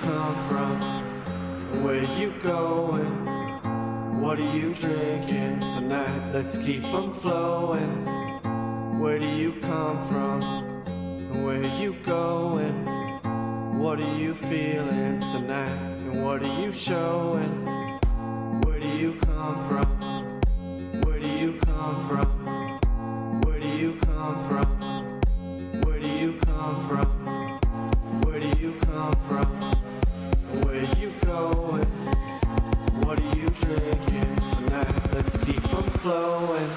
come from? Where you going? What are you drinking tonight? Let's keep 'em flowing. Where do you come from? Where you going? What are you feeling tonight? And what are you showing? Where do you come from? Where do you come from? Where do you come from? Where do you come from? Where do you come from? Where you going? What are you drinking tonight? Let's keep 'em flowing.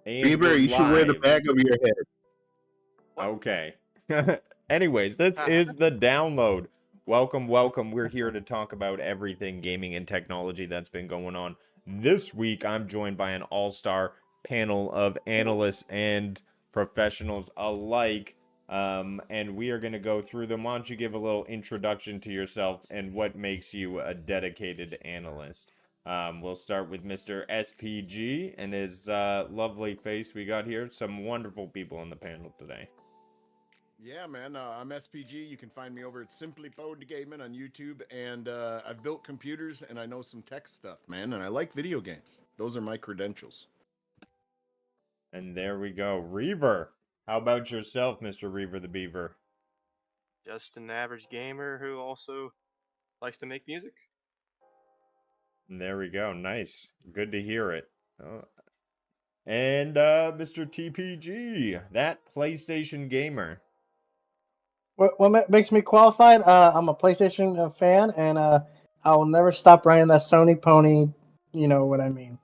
And Bieber, we're you should wear the live. bag over your head. Okay. Anyways, this is the download. Welcome, welcome. We're here to talk about everything gaming and technology that's been going on. This week, I'm joined by an all-star panel of analysts and professionals alike. And we are going to go through them. Why don't you give a little introduction to yourself and what makes you a dedicated analyst? We'll start with Mr. SPG and his lovely face we got here. Some wonderful people on the panel today. Yeah, man. I'm SPG. You can find me over at Simply Pod Gaming on YouTube, and I've built computers and I know some tech stuff, man. And I like video games. Those are my credentials. And there we go, Reaver. How about yourself, Mr. Reaver the Beaver? Just an average gamer who also likes to make music. And there we go. Nice. Good to hear it. And Mr. TPG, that PlayStation gamer. What makes me qualified? I'm a PlayStation fan, and I will never stop riding that Sony pony. You know what I mean.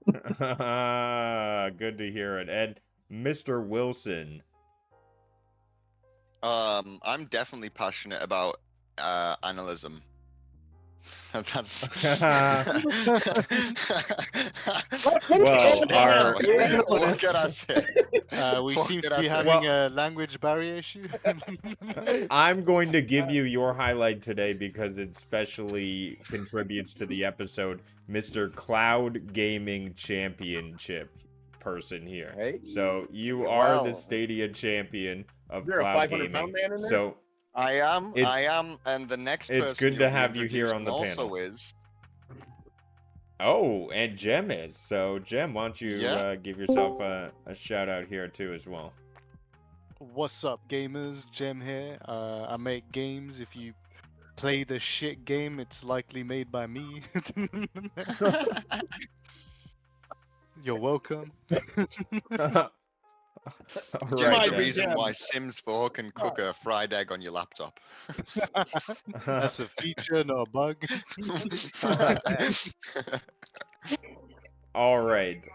Good to hear it. And Mr. Wilson. I'm definitely passionate about analysis. That's Well, what can I say? We What seem can to I be say? having a language barrier issue. I'm going to give you your highlight today because it specially contributes to the episode, Mr. Cloud Gaming Championship person here. Hey. So you are Wow. the Stadia champion of Is there a Cloud 500-pound Gaming. man in there? So I am, It's- and the next it's person good to you'll be have you here on the introducing panel. also is. oh, and Jem is. So Jem, why don't you Yeah. give yourself a shout out here too as well? What's up, gamers? Jem here. I make games. If you play the shit game, it's likely made by me. You're welcome. All Just right, the then. reason why Sims 4 can cook a fried egg on your laptop. That's a feature, not a bug. All right.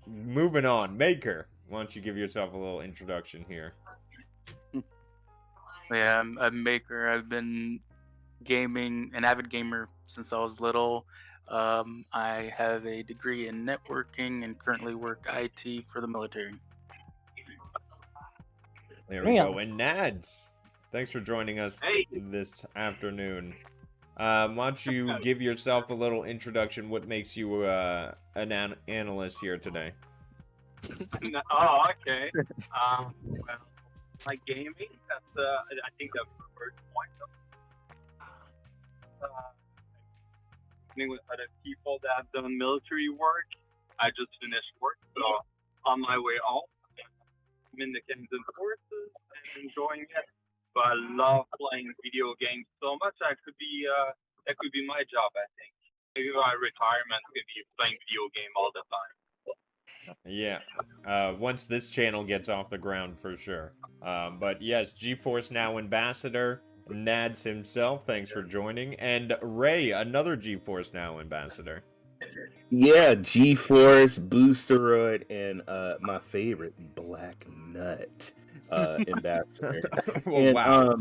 Moving on. Maker, why don't you give yourself a little introduction here? Yeah, I'm a maker. I've been gaming, an avid gamer since I was little. I have a degree in networking and currently work IT for the military. There we Damn. go. And Nads, thanks for joining us Hey. this afternoon. Why don't you give yourself a little introduction? What makes you an analyst here today? Oh, okay. Well, like gaming, that's I think the first point. Dealing with other people that have done military work. I just finished work, so on my way home. I'm in the Canadian Forces and enjoying it. But I love playing video games so much. That could be my job. I think maybe my retirement could be playing video game all the time. Yeah, once this channel gets off the ground for sure. But yes, GeForce Now ambassador, Nads himself, thanks for joining. And Ray, another GeForce Now ambassador. Yeah, GeForce, Boosteroid, and my favorite, Black Nut ambassador. Oh, And, wow.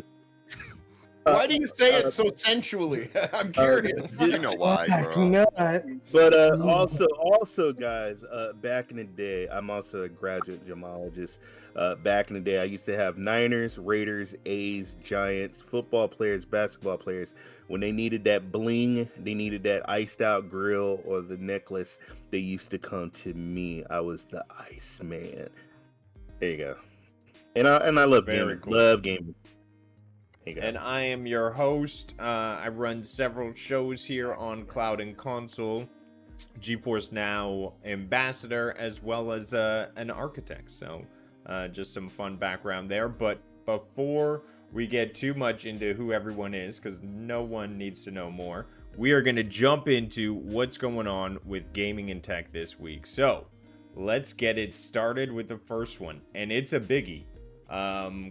Why do you say it so sensually? I'm curious. You know why, Black bro. Nut. But also, guys, back in the day, I'm also a graduate gemologist. Back in the day, I used to have Niners, Raiders, A's, Giants, football players, basketball players. When they needed that bling, they needed that iced out grill or the necklace, they used to come to me. I was the Ice Man. There you go. And I love Very gaming. cool. Love gaming. There you go. And I am your host. I run several shows here on Cloud&Console, GeForce Now ambassador, as well as an architect. So just some fun background there. But before we get too much into who everyone is, because no one needs to know more, we are going to jump into what's going on with gaming and tech this week. So let's get it started with the first one. And it's a biggie.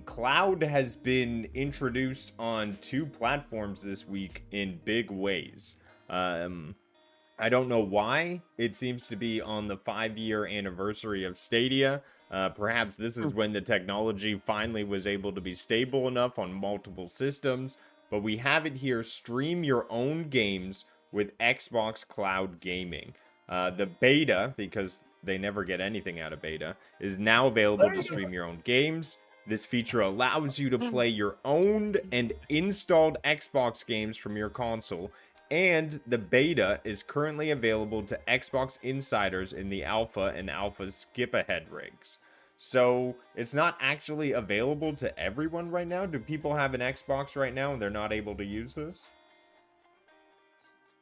Cloud has been introduced on 2 platforms this week in big ways. I don't know why. It seems to be on the 5-year anniversary of Stadia. Perhaps this is when the technology finally was able to be stable enough on multiple systems. But we have it here: stream your own games with Xbox Cloud Gaming. The beta, because they never get anything out of beta, is now available to stream your own games. This feature allows you to play your owned and installed Xbox games from your console, and the beta is currently available to Xbox insiders in the alpha and alpha skip-ahead rigs. So it's not actually available to everyone right now. Do people have an Xbox right now and they're not able to use this?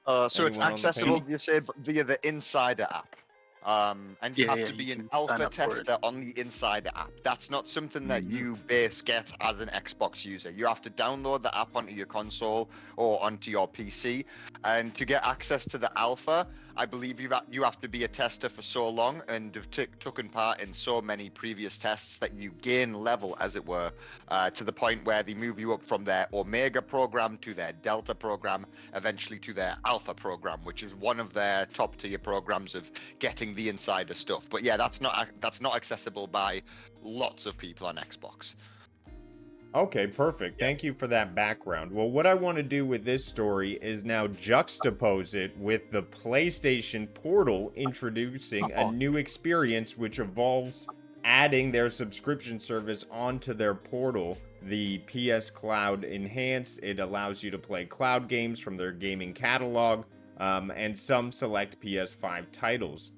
So it's Anyone on the accessible, panel? you say, via the Insider app. And you Yeah, have to you be an can sign alpha up for it. tester on the Insider app. That's not something that you base get as an Xbox user. You have to download the app onto your console or onto your PC. And to get access to the alpha, I believe you have to be a tester for so long and have taken part in so many previous tests that you gain level, as it were, to the point where they move you up from their Omega program to their Delta program, eventually to their Alpha program, which is one of their top tier programs of getting the insider stuff. But yeah, that's not accessible by lots of people on Xbox. Okay, perfect. Thank you for that background. Well, what I want to do with this story is now juxtapose it with the PlayStation Portal introducing a new experience which involves adding their subscription service onto their portal. The PS Cloud Enhanced, it allows you to play cloud games from their gaming catalog and some select PS5 titles.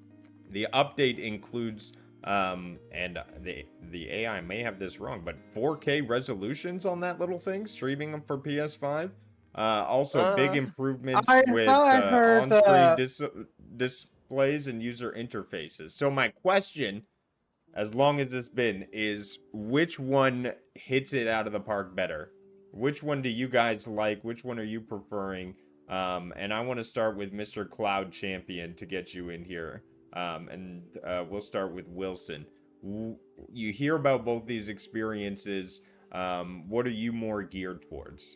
The update includes and the AI may have this wrong, but 4K resolutions on that little thing, streaming them for PS5. Also, big improvements with on-screen displays and user interfaces. So my question, as long as it's been, is which one hits it out of the park better? Which one do you guys like? Which one are you preferring? And I want to start with Mr. Cloud Champion to get you in here. And we'll start with Wilson. You hear about both these experiences. What are you more geared towards?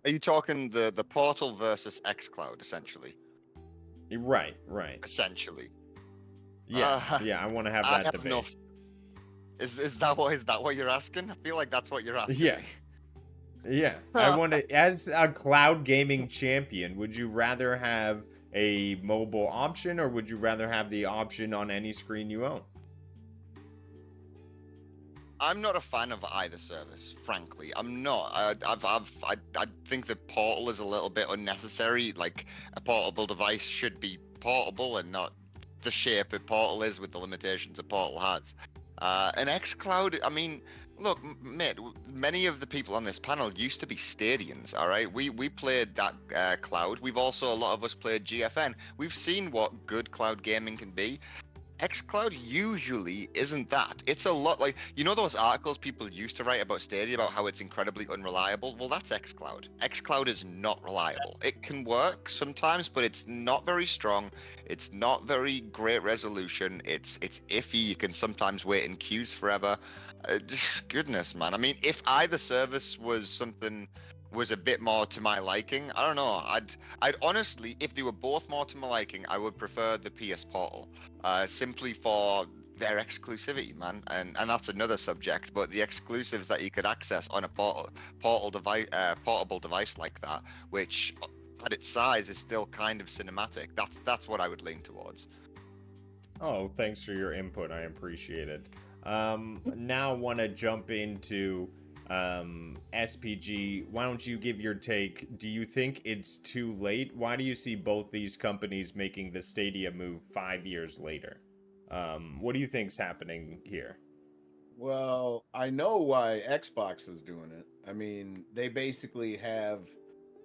Are you talking the Portal versus xCloud, essentially? Right. Essentially. Yeah, I want to have that debate. Is that what you're asking? I feel like that's what you're asking. Yeah. Me. Yeah, I want to. As a cloud gaming champion, would you rather have a mobile option, or would you rather have the option on any screen you own? I'm not a fan of either service, frankly. I'm not. I think the Portal is a little bit unnecessary. Like, a portable device should be portable and not the shape a Portal is with the limitations a Portal has. And xCloud, I mean, look, mate, many of the people on this panel used to be Stadians, all right? We played that cloud. We've also, a lot of us played GFN. We've seen what good cloud gaming can be. xCloud usually isn't that. It's a lot like, you know, those articles people used to write about Stadia about how it's incredibly unreliable? Well, that's xCloud. xCloud is not reliable. It can work sometimes, but it's not very strong. It's not very great resolution. It's iffy. You can sometimes wait in queues forever. Goodness, man. I mean, if either service was a bit more to my liking, I don't know. I'd honestly, if they were both more to my liking, I would prefer the PS Portal. Simply for their exclusivity, man, and that's another subject. But the exclusives that you could access on a portable device like that, which at its size is still kind of cinematic. That's what I would lean towards. Oh, thanks for your input. I appreciate it. Now want to jump into SPG. Why don't you give your take? Do you think it's too late? Why do you see both these companies making the Stadia move 5 years later? What do you think's happening here? Well, I know why Xbox is doing it. I mean, they basically have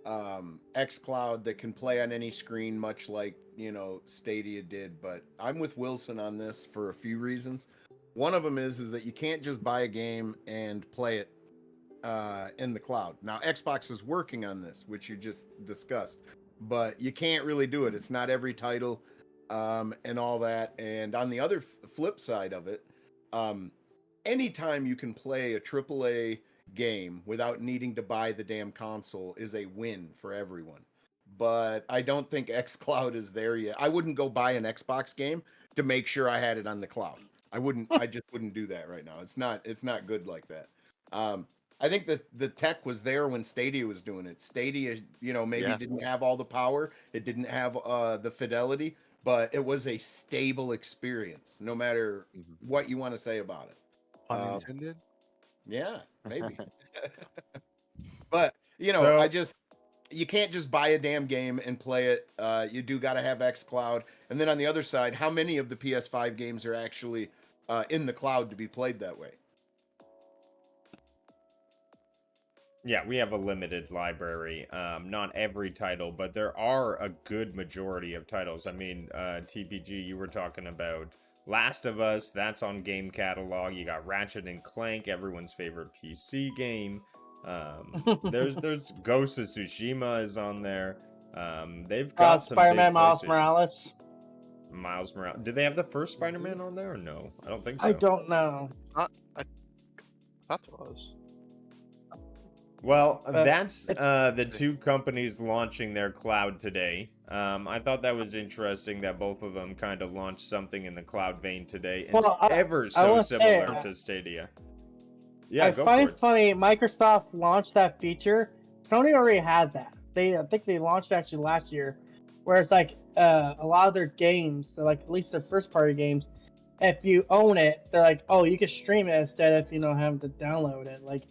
xCloud that can play on any screen, much like, you know, Stadia did. But I'm with Wilson on this for a few reasons. One of them is that you can't just buy a game and play it in the cloud. Now, Xbox is working on this, which you just discussed, but you can't really do it. It's not every title and all that. And on the other flip side of it, anytime you can play a AAA game without needing to buy the damn console is a win for everyone. But I don't think xCloud is there yet. I wouldn't go buy an Xbox game to make sure I had it on the cloud. I just wouldn't do that right now. It's not good like that. I think the tech was there when Stadia was doing it. Stadia, you know, maybe didn't have all the power. It didn't have the fidelity, but it was a stable experience, no matter what you want to say about it. Pun intended? Yeah, maybe. But, you know, you can't just buy a damn game and play it. You do got to have xCloud. And then on the other side, how many of the PS5 games are actually in the cloud to be played that way? Yeah, we have a limited library. Not every title, but there are a good majority of titles. I mean, TPG, you were talking about Last of Us. That's on Game Catalog. You got Ratchet and Clank, everyone's favorite PC game. There's Ghost of Tsushima is on there. They've got some Spider-Man big Miles PlayStation. Morales. Miles Morales. Did they have the first Spider-Man on there or no? I don't think so. I don't know. That was. Well, that's the two companies launching their cloud today. I thought that was interesting that both of them kind of launched something in the cloud vein today, and ever so similar to Stadia. Yeah, I find it funny, Microsoft launched that feature. Sony already had that. I think they launched actually last year, where it's like a lot of their games, they're like at least their first party games, if you own it, they're like, oh, you can stream it instead of, you know, having to download it. Like,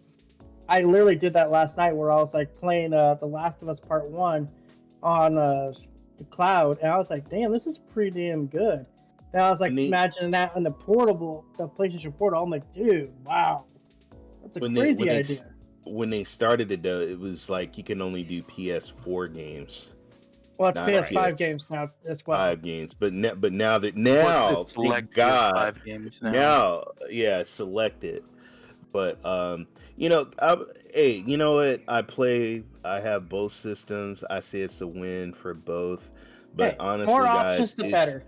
I literally did that last night where I was like playing The Last of Us Part 1 on the cloud, and I was like, damn, this is pretty damn good. And I was like, imagining that on the PlayStation Portal. I'm like, dude, wow. That's a crazy idea. When they started it, though, it was like you can only do PS4 games. Well, it's PS5 games now as well. 5 games, but now thank God, PS5 games now, yeah, selected. But you know, hey, you know what? I have both systems. I say it's a win for both. But honestly, more guys, options, the better.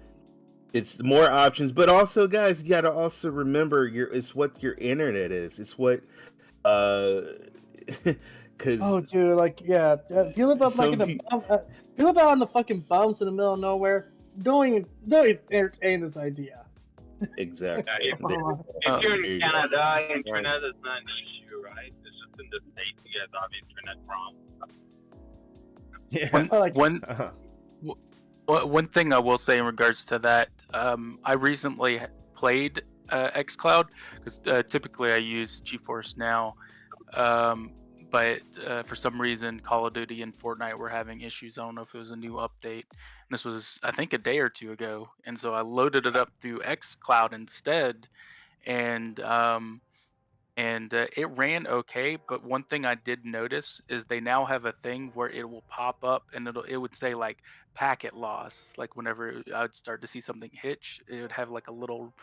It's more options, but also, guys, you got to also remember it's what your internet is. It's what because oh, dude, like, yeah, if you live up like if you live out on the fucking bums in the middle of nowhere, don't even entertain this idea. Exactly. If you're in Canada, internet is not an issue, right? It's just in the States you guys have internet from. Yeah. I like One thing I will say in regards to that, I recently played xCloud because typically I use GeForce Now, but for some reason Call of Duty and Fortnite were having issues. I don't know if it was a new update. And this was, I think, a day or two ago, and so I loaded it up through xCloud instead, and it ran okay. But one thing I did notice is they now have a thing where it will pop up and it would say like packet loss. Like whenever I would start to see something hitch, it would have like a little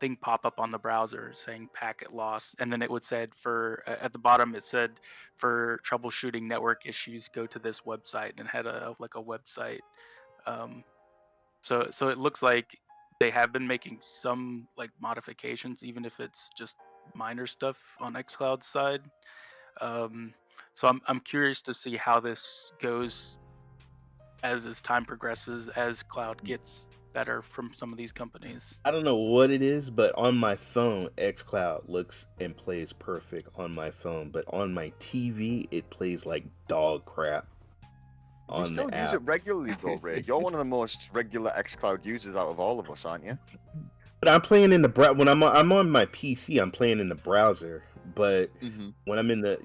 thing pop up on the browser saying packet loss, and then it would said for at the bottom it said for troubleshooting network issues go to this website, and had a like a website. Um, so it looks like they have been making some like modifications, even if it's just minor stuff on xCloud's side. So I'm curious to see how this goes as time progresses, as cloud gets better from some of these companies. I don't know what it is, but on my phone, xCloud looks and plays perfect on my phone, but on my TV, it plays like dog crap. You On still the use app. it regularly though, Ray. You're one of the most regular xCloud users out of all of us, aren't you? But I'm playing in the when I'm on my PC, I'm playing in the browser. But when I'm in the,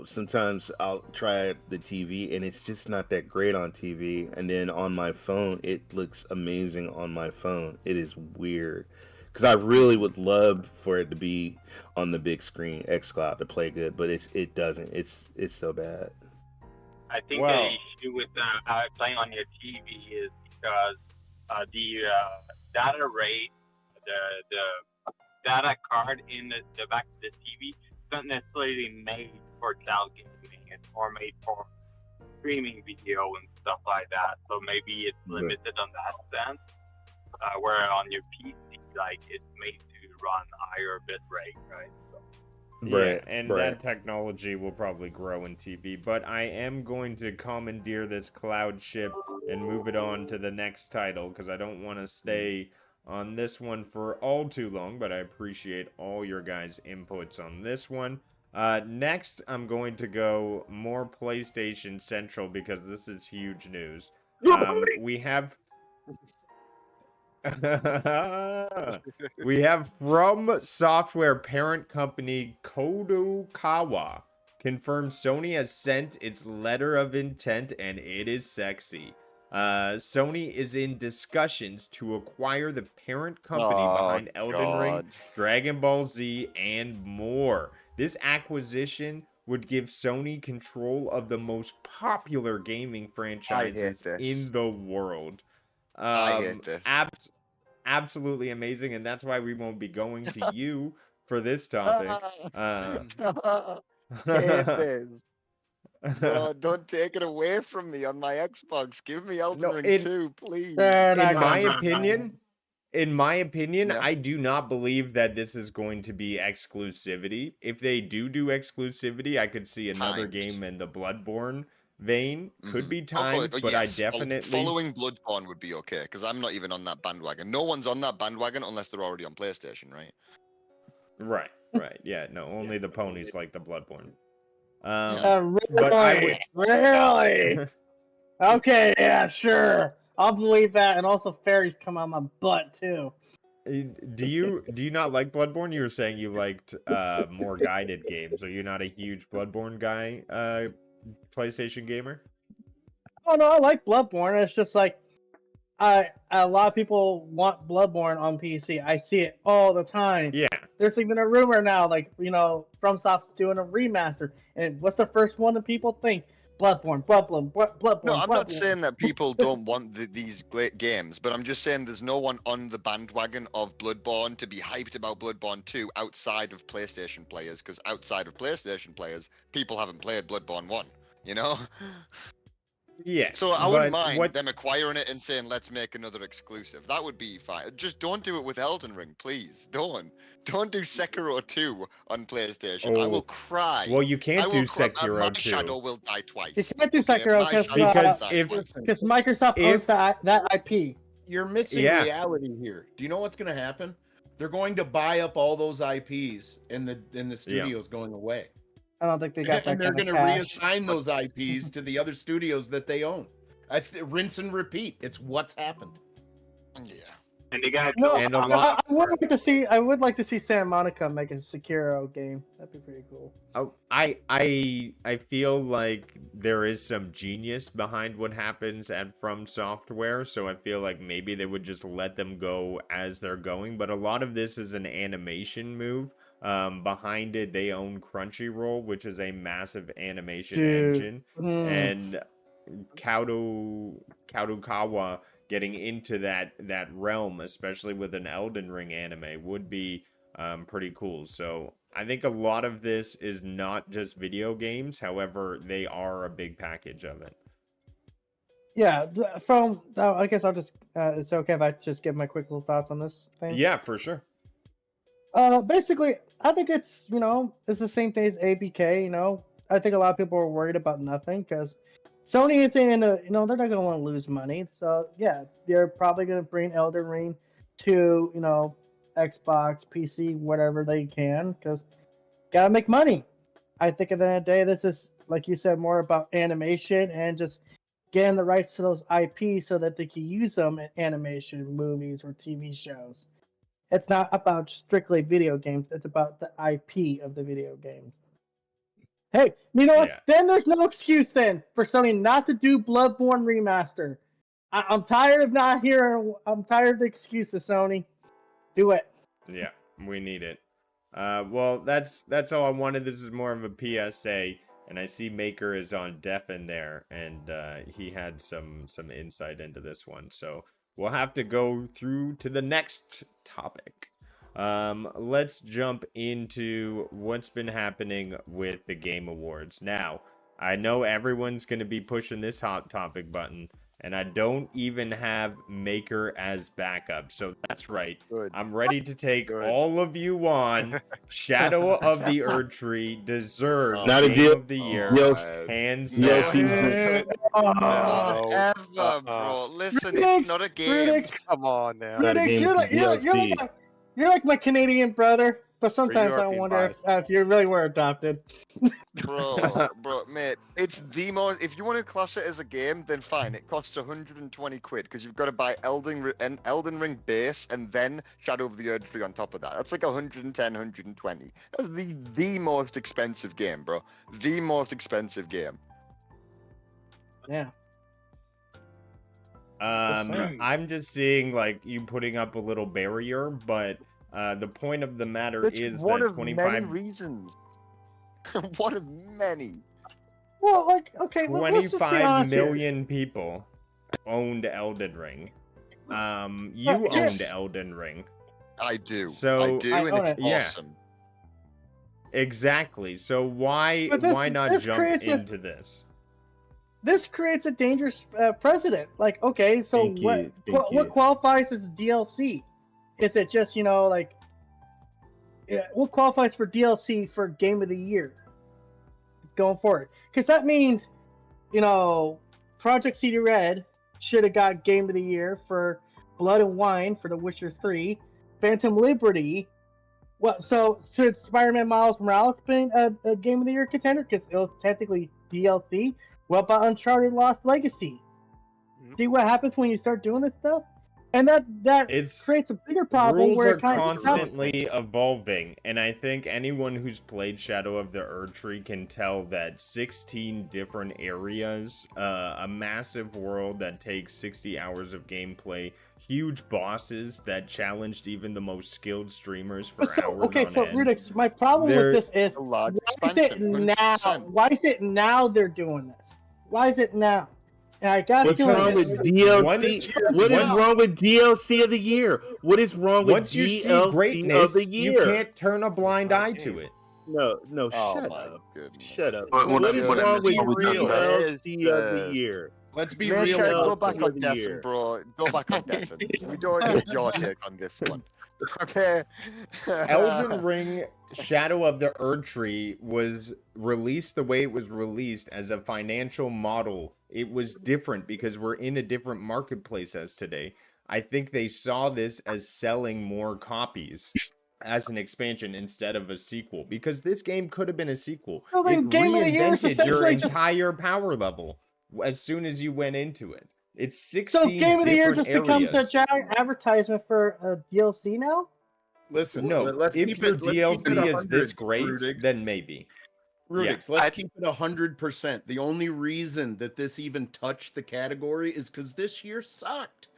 sometimes I'll try the TV and it's just not that great on TV. And then on my phone, it looks amazing on my phone. It is weird because I really would love for it to be on the big screen, xCloud, to play good, but it doesn't. It's so bad. I think Well- the issue with playing on your TV is because the data rate, the data card in the back of the TV is not necessarily made for cloud gaming. It's more made for streaming video and stuff like that. So maybe it's limited on that sense. Where on your PC, like it's made to run higher bit rate, right? So. Yeah, and that technology will probably grow in TV, but I am going to commandeer this cloud ship and move it on to the next title, because I don't want to stay on this one for all too long, but I appreciate all your guys' inputs on this one. Next, I'm going to go more PlayStation Central, because this is huge news. We have... We have From Software parent company Kodokawa confirmed Sony has sent its letter of intent, and it is sexy. Sony is in discussions to acquire the parent company behind Elden Ring, Dragon Ball Z, and more. This acquisition would give Sony control of the most popular gaming franchises in the world. I hate this. Absolutely amazing, and that's why we won't be going to you for this topic. Hate this. Oh, don't take it away from me on my Xbox. Give me Elden Ring 2, please. In my opinion, I do not believe that this is going to be exclusivity. If they do exclusivity, I could see another game in the Bloodborne vein. Could be timed, but I definitely... Following Bloodborne would be okay, because I'm not even on that bandwagon. No one's on that bandwagon unless they're already on PlayStation, right? Right. Yeah, no, only the ponies like the Bloodborne. Really? But I would... Really? Okay, yeah, sure. I'll believe that, and also fairies come out my butt, too. Do you not like Bloodborne? You were saying you liked more guided games. Are you not a huge Bloodborne guy, PlayStation gamer? Oh, no, I like Bloodborne. It's just like, a lot of people want Bloodborne on PC. I see it all the time. Yeah. There's even a rumor now, like, FromSoft's doing a remaster. And what's the first one that people think? Bloodborne. No, I'm not saying that people don't want these great games, but I'm just saying there's no one on the bandwagon of Bloodborne to be hyped about Bloodborne 2 outside of PlayStation players, because outside of PlayStation players, people haven't played Bloodborne 1, you know? Yeah. So I wouldn't mind them acquiring it and saying, let's make another exclusive. That would be fine. Just don't do it with Elden Ring, please. Don't do Sekiro 2 on PlayStation. I will cry. Well, you can't do Sekiro 2. My shadow will die twice. You can't do Sekiro because Microsoft owns that IP. You're missing reality here. Do you know what's going to happen? They're going to buy up all those IPs, and the studio's going away. I don't think they got that And they're kind of going to cash. reassign those IPs to the other studios that they own. That's the rinse and repeat. It's what's happened. Yeah. And you gotta No, kill And a Tom lot- I would like to see. I would like to see Santa Monica make a Sekiro game. That'd be pretty cool. Oh, I feel like there is some genius behind what happens at From Software, so I feel like maybe they would just let them go as they're going. But a lot of this is an animation move. Behind it, they own Crunchyroll, which is a massive animation engine, and Kadokawa getting into that realm, especially with an Elden Ring anime, would be pretty cool. So I think a lot of this is not just video games. However, they are a big package of it. Yeah, I guess I'll just. It's okay if I just give my quick little thoughts on this thing. Yeah, for sure. Basically, I think it's it's the same thing as ABK. I think a lot of people are worried about nothing because Sony isn't in a they're not gonna want to lose money. So yeah, they're probably gonna bring Elden Ring to Xbox, PC, whatever they can because gotta make money. I think at the end of the day, this is like you said more about animation and just getting the rights to those IP so that they can use them in animation, movies, or TV shows. It's not about strictly video games. It's about the IP of the video games. Hey, you know what? Yeah. Then there's no excuse then for Sony not to do Bloodborne remaster. I'm tired of not hearing. I'm tired of the excuses, Sony. Do it. Yeah, we need it. Well, that's all I wanted. This is more of a PSA, and I see Maker is on Deafin there, and he had some insight into this one. So we'll have to go through to the next topic. Let's jump into what's been happening with the Game Awards. Now, I know everyone's going to be pushing this hot topic button, and I don't even have Maker as backup. So that's right. Good. I'm ready to take Good. all of you on. Shadow of the Erdtree deserves Not a Game deal. of the Year. Hands DLC. down. Whatever, bro. Listen, Riddick, it's not a game. Riddick, Come on now. Not a Riddick, game, you're like DLC. you're like my Canadian brother, but sometimes I European wonder if you really were adopted. Bro, mate, it's the most. If you want to class it as a game, then fine. It costs 120 quid because you've got to buy Elden Ring base and then Shadow of the Erdtree on top of that. That's like 110, 120. That's the most expensive game, bro. The most expensive game. Yeah. I'm just seeing like you putting up a little barrier, but the point of the matter Which is one that of many 25 reasons. One of many. Well, like okay, let's just be 25 honest here. million people owned Elden Ring. You But owned just- Elden Ring. I do. So- I do, I and own it's it. Yeah. awesome. Exactly. So why But this- not this jump creates a- into this? This creates a dangerous precedent. Like, okay, so Thank you, thank what you. qualifies as DLC? Is it just what qualifies for DLC for Game of the Year going forward? Because that means, Project CD Red should have got Game of the Year for Blood and Wine for The Witcher 3, Phantom Liberty. What? So should Spider-Man Miles Morales been a Game of the Year contender because it was technically DLC? What about Uncharted Lost Legacy? See what happens when you start doing this stuff? And that It's creates a bigger problem rules where are it kind of constantly evolving, and I think anyone who's played Shadow of the Erdtree can tell that 16 different areas, a massive world that takes 60 hours of gameplay, huge bosses that challenged even the most skilled streamers for hours okay, on so end. Riddick, my problem There- with this is A large why is it expansion, now? 100%. Why is it now they're doing this? Why is it now? And I got What's feeling wrong this with is- DLC? What is once- wrong with DLC of the year? What is wrong with Once you see DLC of greatness, the you year? can't turn a blind eye to it. No, Oh shut my up. goodness. Shut up. What- What what- is what- wrong with what we talking about? DLC of the year? Let's be Make real. sure about go it. back on the Devin, year. bro. Go back on Devin. We don't need your take on this one. Okay. Elden Ring Shadow of the Erdtree was released the way it was released as a financial model. It was different because we're in a different marketplace as today. I think they saw this as selling more copies. as an expansion instead of a sequel, because this game could have been a sequel. Well, It then Game of the Year is reinvented your essentially just entire power level as soon as you went into it. It's so 16 Game of the Year different just becomes a areas. giant advertisement for a DLC now. Listen, No, let's if keep your it. Let's keep it DLC is this 100, great, Rudik. then maybe. Rudix, let's keep it 100%. The only reason that this even touched the category is because this year sucked.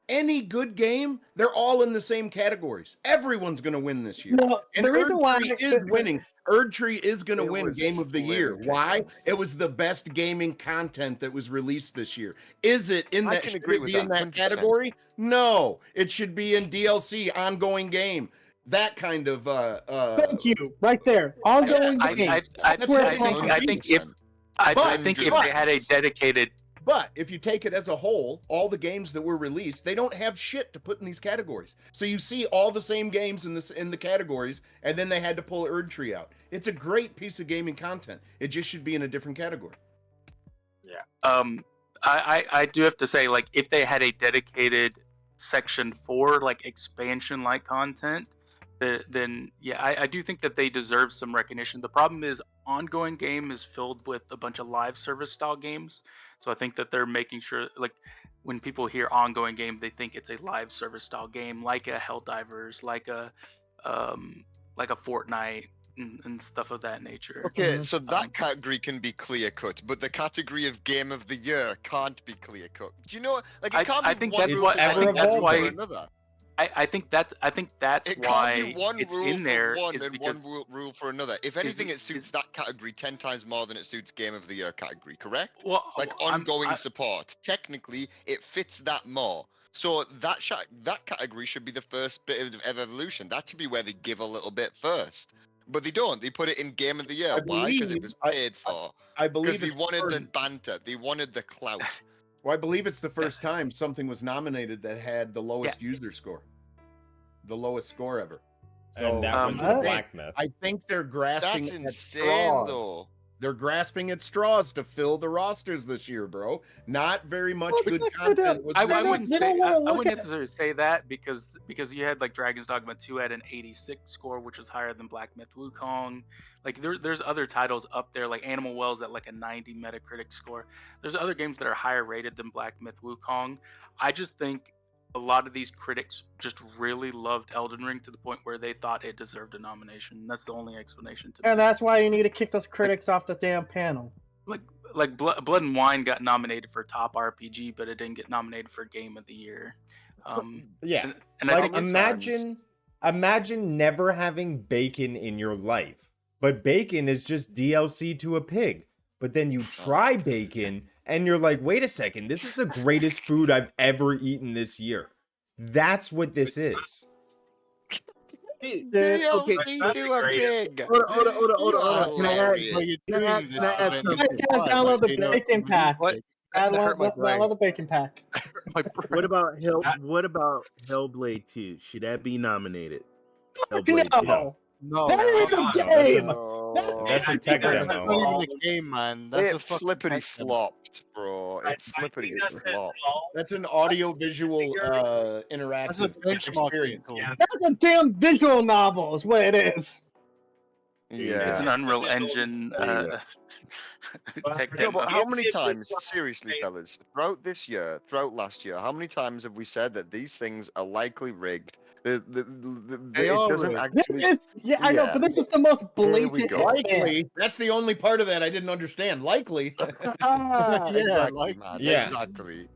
Any good game, they're all in the same categories. Everyone's going to win this year. No, And the reason why Erdtree is winning. Erdtree is going to It win was Game of the Year. fluid. Why? It was the best gaming content that was released this year. Is it in I that? can Should agree it with be in that, that 100%. category? No, it should be in DLC, ongoing game. That kind of. Thank you, right there. Ongoing game. I That's where it think belongs. I think if they had a dedicated. But if you take it as a whole, all the games that were released, they don't have shit to put in these categories. So you see all the same games in the categories, and then they had to pull Erdtree out. It's a great piece of gaming content. It just should be in a different category. Yeah. I do have to say, like, if they had a dedicated section for like expansion like content, then yeah, I do think that they deserve some recognition. The problem is ongoing game is filled with a bunch of live service style games. So I think that they're making sure, like, when people hear ongoing game, they think it's a live service style game, like a Helldivers, like a Fortnite and stuff of that nature. Okay, so that category can be clear cut, but the category of Game of the Year can't be clear cut. Do you know? Like, it can't I be think one that's rule why. for I one think that's rule why. for another. I think that's It why can't be one it's rule in there. for one Is and because one rule for another. If anything, it suits that category 10 times more than it suits Game of the Year category, correct? Well, like ongoing support. Technically, it fits that more. So that category should be the first bit of evolution. That should be where they give a little bit first. But they don't. They put it in Game of the Year. Why? Because it was paid for. I believe Because they wanted the banter. They wanted the clout. Well, I believe it's the first time something was nominated that had the lowest user score. The lowest score ever. So And that went to Black Myth. I think they're grasping That's at insane, straws. though. They're grasping at straws to fill the rosters this year, bro. Not very much good content was I released. wouldn't necessarily say that because you had like Dragon's Dogma 2 had an 86 score, which was higher than Black Myth Wukong. Like there's other titles up there, like Animal Wells at like a 90 Metacritic score. There's other games that are higher rated than Black Myth Wukong. I just think a lot of these critics just really loved Elden Ring to the point where they thought it deserved a nomination. That's the only explanation to me. And that's why you need to kick those critics off the damn panel. Like Blood and Wine got nominated for top RPG, but it didn't get nominated for Game of the Year. Yeah, and I like think imagine never having bacon in your life, but bacon is just DLC to a pig. But then you try bacon and you're like, wait a second, this is the greatest food I've ever eaten this year. That's what this is. DLC to a pig. Hold on. Can I download the bacon pack. Download the bacon pack. What about Hellblade 2? Should that be nominated? No. No, That ain't a game. That's a tech That's demo. not even a game, man. That's It a fucking flippity tech demo. flopped, bro. It flippity flopped. That's an audio-visual interactive That's a benchmark experience. tool. That's a damn visual novel, is what it is. Yeah. it's an Unreal Engine tech No, demo. but how many times, seriously, fellas, throughout this year, throughout last year, how many times have we said that these things are likely rigged? They It are doesn't rigged. actually. I know, but this is the most blatant. go. Likely. That's the only part of that I didn't understand. Likely. Exactly, man. Yeah. Exactly.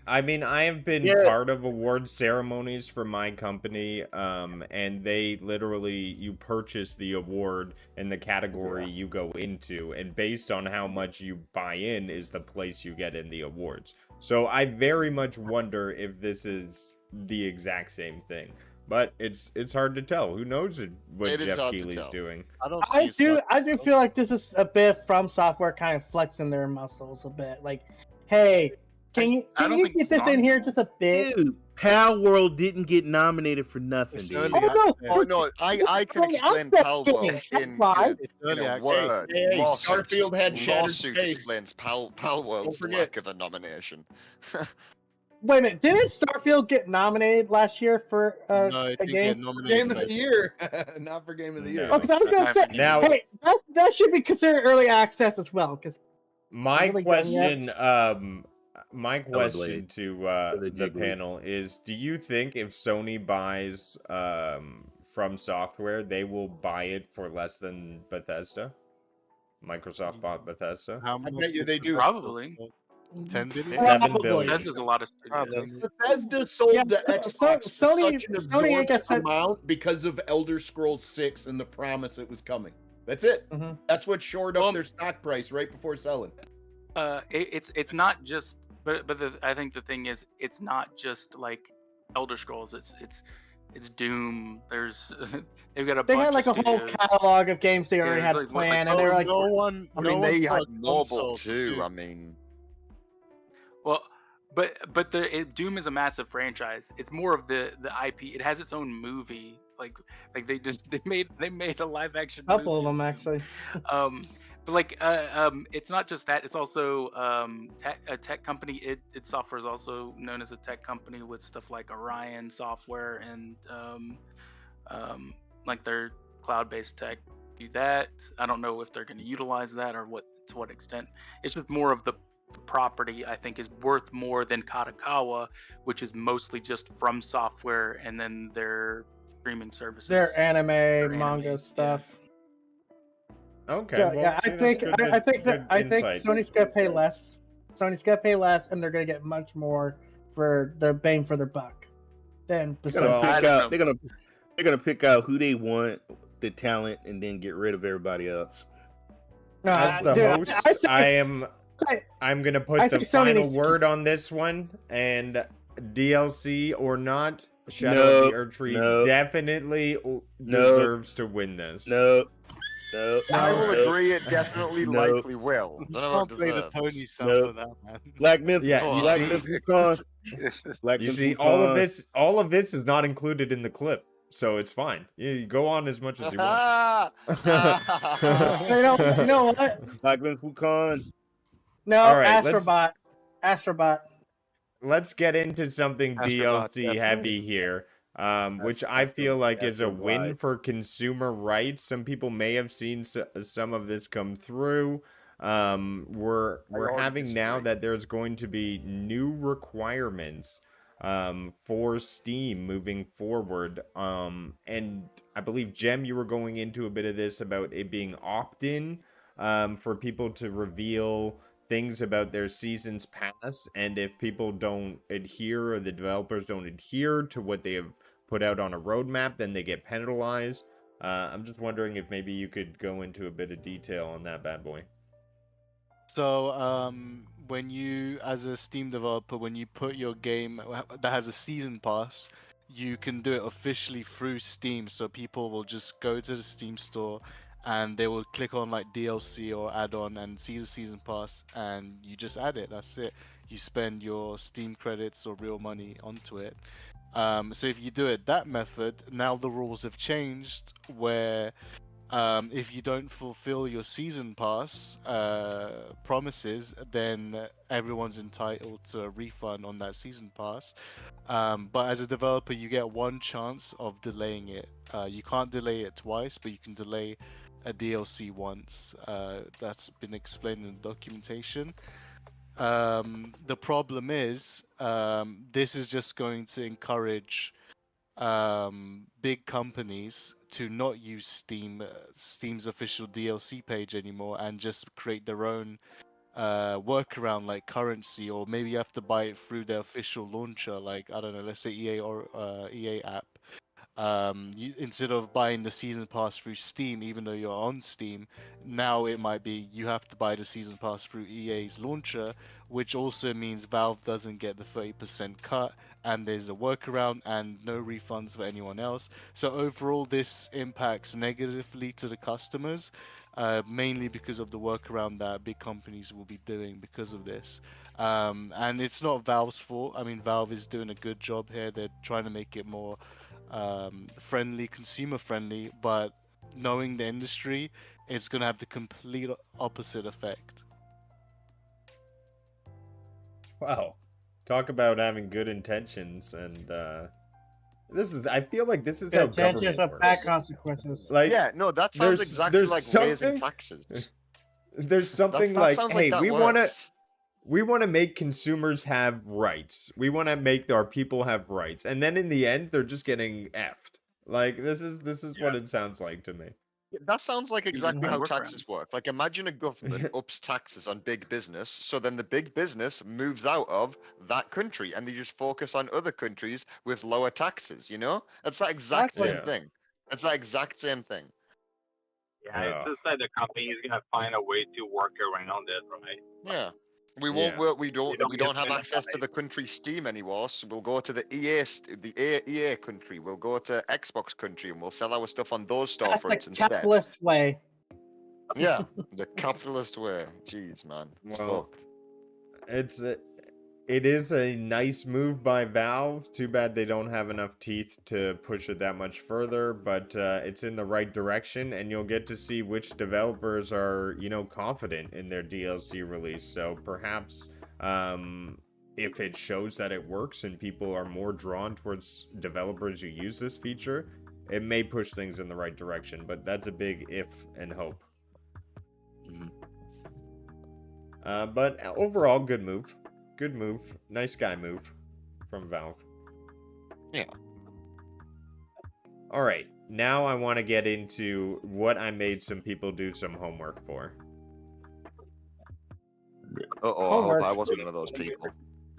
I mean, I have been part of award ceremonies for my company, and they literally, you purchase the award in the category you go into, and based on how much you buy in is the place you get in the awards. So I very much wonder if this is the exact same thing. But it's hard to tell. Who knows what It is Jeff hard to Keighley's tell. doing? I do feel like this is a bit From Software kind of flexing their muscles a bit. Like, hey, can you get this in here just a bit? Dude, Pal World didn't get nominated for nothing, dude. Oh no, I can explain Pal World in a word. Hey, Lawsuit. Starfield had shattered Lawsuit space. explains Pal World's forget. lack of a nomination. Wait a minute, didn't Starfield get nominated last year for No, it a didn't game? get nominated Game for of the year, not for game of the year. No. Oh, because I was I gonna say, haven't Now- hey, that should be considered early access as well. Because My really done yet? question, my question Blade. to For the the Jiggly. panel is: do you think if Sony buys From Software, they will buy it for less than Bethesda? Microsoft bought Bethesda. How I much bet you did they do. Probably. 10 billion? 7 billion. Bethesda's a lot of Probably. studios. Bethesda sold Yeah, the Xbox for Sony- such an Sony ain't absorbent got set- amount because of Elder Scrolls 6 and the promise it was coming. That's it. Mhm. That's what shored up Well, their stock price right before selling. It's not just, but I think the thing is, it's not just like Elder Scrolls. It's Doom. There's they've got a they bunch had like of a whole studios. catalog of games they already it's had like, what, like, planned, and they were like, no one. I no mean, one they put had a mobile console too. to- I mean, Well, Doom is a massive franchise. It's more of the IP. It has its own movie. Like they made a live action. a couple of movie them of Doom. actually. But like it's not just that. It's also a tech company. Id Software is also known as a tech company with stuff like Orion Software and like their cloud-based tech do that. I don't know if they're going to utilize that or to what extent. It's just more of the property, I think, is worth more than Katakawa, which is mostly just From Software and then their streaming services. Their anime, anime, manga yeah. stuff. Okay, So well, yeah, see, I that's think good I think good I think insight. Sony's gonna pay less. Sony's gonna pay less, and they're gonna get much more for their bang for their buck than They're gonna Bethesda. I pick don't out. know. They're gonna pick out who they want, the talent, and then get rid of everybody else. No, As the dude, host, I'm gonna I put say the Sony final needs to word on this one, and DLC or not, Shadow of No, the Earth Tree no. definitely No. deserves to win this. No, I will no. agree. It definitely No. likely will. You Don't know what can't play the deserves. Tony sound No. for that, man. Black Myth. Yeah, you Black see- Myth Wukong. Black You Myth see, Wukong. all of this is not included in the clip, so it's fine. You go on as much as you want. you know what? Black Myth Wukong. No, All right, let's- Astrobot. Let's get into something Astrobot, DLC definitely. heavy here, which I feel like is a win Astrobot. for consumer rights. Some people may have seen some of this come through. We're already having now disagree. that there's going to be new requirements for Steam moving forward. And I believe, Jem, you were going into a bit of this about it being opt-in for people to reveal things about their season's pass, and if people don't adhere or the developers don't adhere to what they have put out on a roadmap, then they get penalized. I'm just wondering if maybe you could go into a bit of detail on that bad boy. So, when you, as a Steam developer, when you put your game that has a season pass, you can do it officially through Steam. So people will just go to the Steam store and they will click on like DLC or add-on and see the season pass, and you just add it. That's it. You spend your Steam credits or real money onto it. So if you do it that method, now the rules have changed where if you don't fulfill your season pass promises, then everyone's entitled to a refund on that season pass. But as a developer, you get one chance of delaying it. You can't delay it twice, but you can delay a DLC once. That's been explained in the documentation. The problem is, this is just going to encourage big companies to not use Steam's official DLC page anymore and just create their own workaround like currency, or maybe you have to buy it through their official launcher, like I don't know, let's say EA or EA app. Instead of buying the season pass through Steam, even though you're on Steam, now it might be you have to buy the season pass through EA's launcher, which also means Valve doesn't get the 30% cut, and there's a workaround and no refunds for anyone else. So overall, this impacts negatively to the customers, mainly because of the workaround that big companies will be doing because of this. And it's not Valve's fault. I mean, Valve is doing a good job here. They're trying to make it more friendly, consumer friendly, but knowing the industry, it's going to have the complete opposite effect. Wow. Talk about having good intentions, and I feel like this is how Good chances government of bad works. consequences. Like, Yeah, no, that sounds exactly there's like raising something taxes. there's something That like, sounds hey, like that works. we want to make consumers have rights. We want to make our people have rights, and then in the end, they're just getting effed. Like, this is what it sounds like to me. That sounds like You just exactly find how workarounds. taxes work. Like, imagine a government ups taxes on big business, so then the big business moves out of that country, and they just focus on other countries with lower taxes. You know, it's that exact Exactly. same Yeah. thing. It's that exact same thing. Yeah, it's Ugh. just that the company is gonna find a way to work around it, right? Yeah. We Yeah. won't work. We They don't. We get don't have access to penalized. the country Steam anymore. So we'll go to the EA country. We'll go to Xbox country, and we'll sell our stuff on those That's the storefronts instead. capitalist way. Yeah, the capitalist way. Jeez, man. It's Well, fucked. it is a nice move by Valve. Too bad they don't have enough teeth to push it that much further, but it's in the right direction, and you'll get to see which developers are, confident in their DLC release. So perhaps if it shows that it works and people are more drawn towards developers who use this feature, it may push things in the right direction, but that's a big if and hope. But overall, good move. Good move. Nice guy move from Valve. Yeah. All right. Now I want to get into what I made some people do some homework for. I hope Homework. I wasn't one of those people.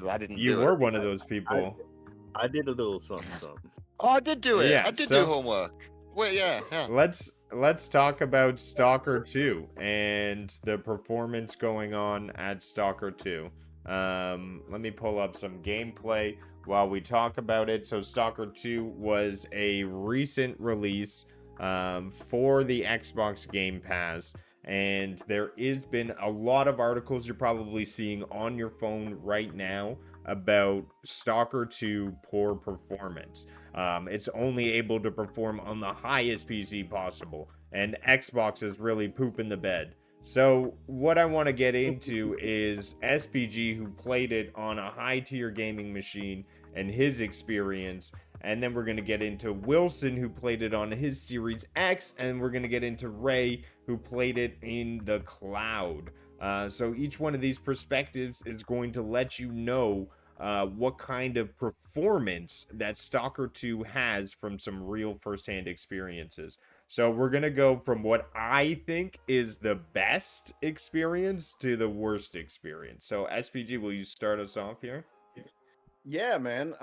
I didn't You do were it. one of those people. I did a little something. Oh, I did do it. Yeah, I did so- do homework. Wait, yeah. Let's talk about Stalker 2 and the performance going on at Stalker 2. Let me pull up some gameplay while we talk about it. So Stalker 2 was a recent release for the Xbox Game Pass, and there has been a lot of articles you're probably seeing on your phone right now about Stalker 2 poor performance. It's only able to perform on the highest PC possible, and Xbox is really pooping the bed. So what I want to get into is SPG, who played it on a high-tier gaming machine, and his experience. And then we're going to get into Wilson, who played it on his Series X, and we're going to get into Ray, who played it in the cloud. So each one of these perspectives is going to let you know what kind of performance that Stalker 2 has from some real first-hand experiences. So we're going to go from what I think is the best experience to the worst experience. So SPG, will you start us off here? Yeah, man.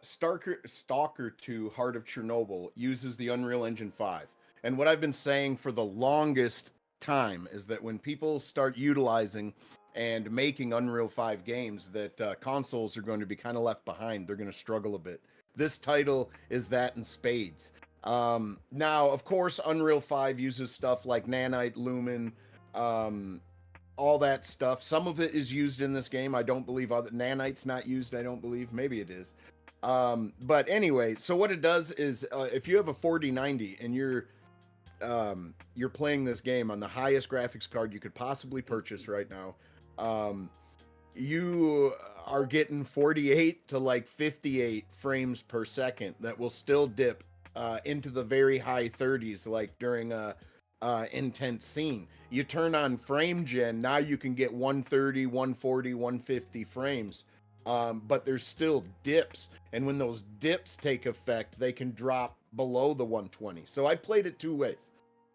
Stalker 2 Heart of Chernobyl uses the Unreal Engine 5. And what I've been saying for the longest time is that when people start utilizing and making Unreal 5 games, that consoles are going to be kind of left behind. They're going to struggle a bit. This title is that in spades. Now, of course, Unreal 5 uses stuff like Nanite, Lumen, all that stuff. Some of it is used in this game. I don't believe Nanite's not used. I don't believe. Maybe it is. But anyway, so what it does is if you have a 4090 and you're playing this game on the highest graphics card you could possibly purchase right now, you are getting 48 to like 58 frames per second that will still dip into the very high 30s, like during a intense scene. You turn on frame gen, now you can get 130, 140, 150 frames. But there's still dips, and when those dips take effect, they can drop below the 120. So I played it two ways.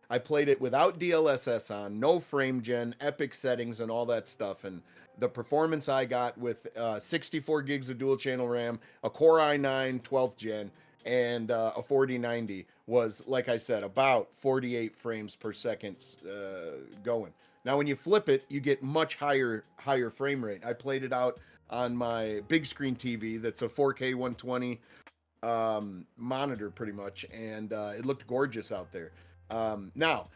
I played it without DLSS on, no frame gen, epic settings, and all that stuff. And the performance I got with 64 gigs of dual channel RAM, a Core i9 12th gen, and a 4090 was, like I said, about 48 frames per second going. Now, when you flip it, you get much higher frame rate. I played it out on my big screen TV that's a 4K 120 monitor pretty much, and it looked gorgeous out there. Now,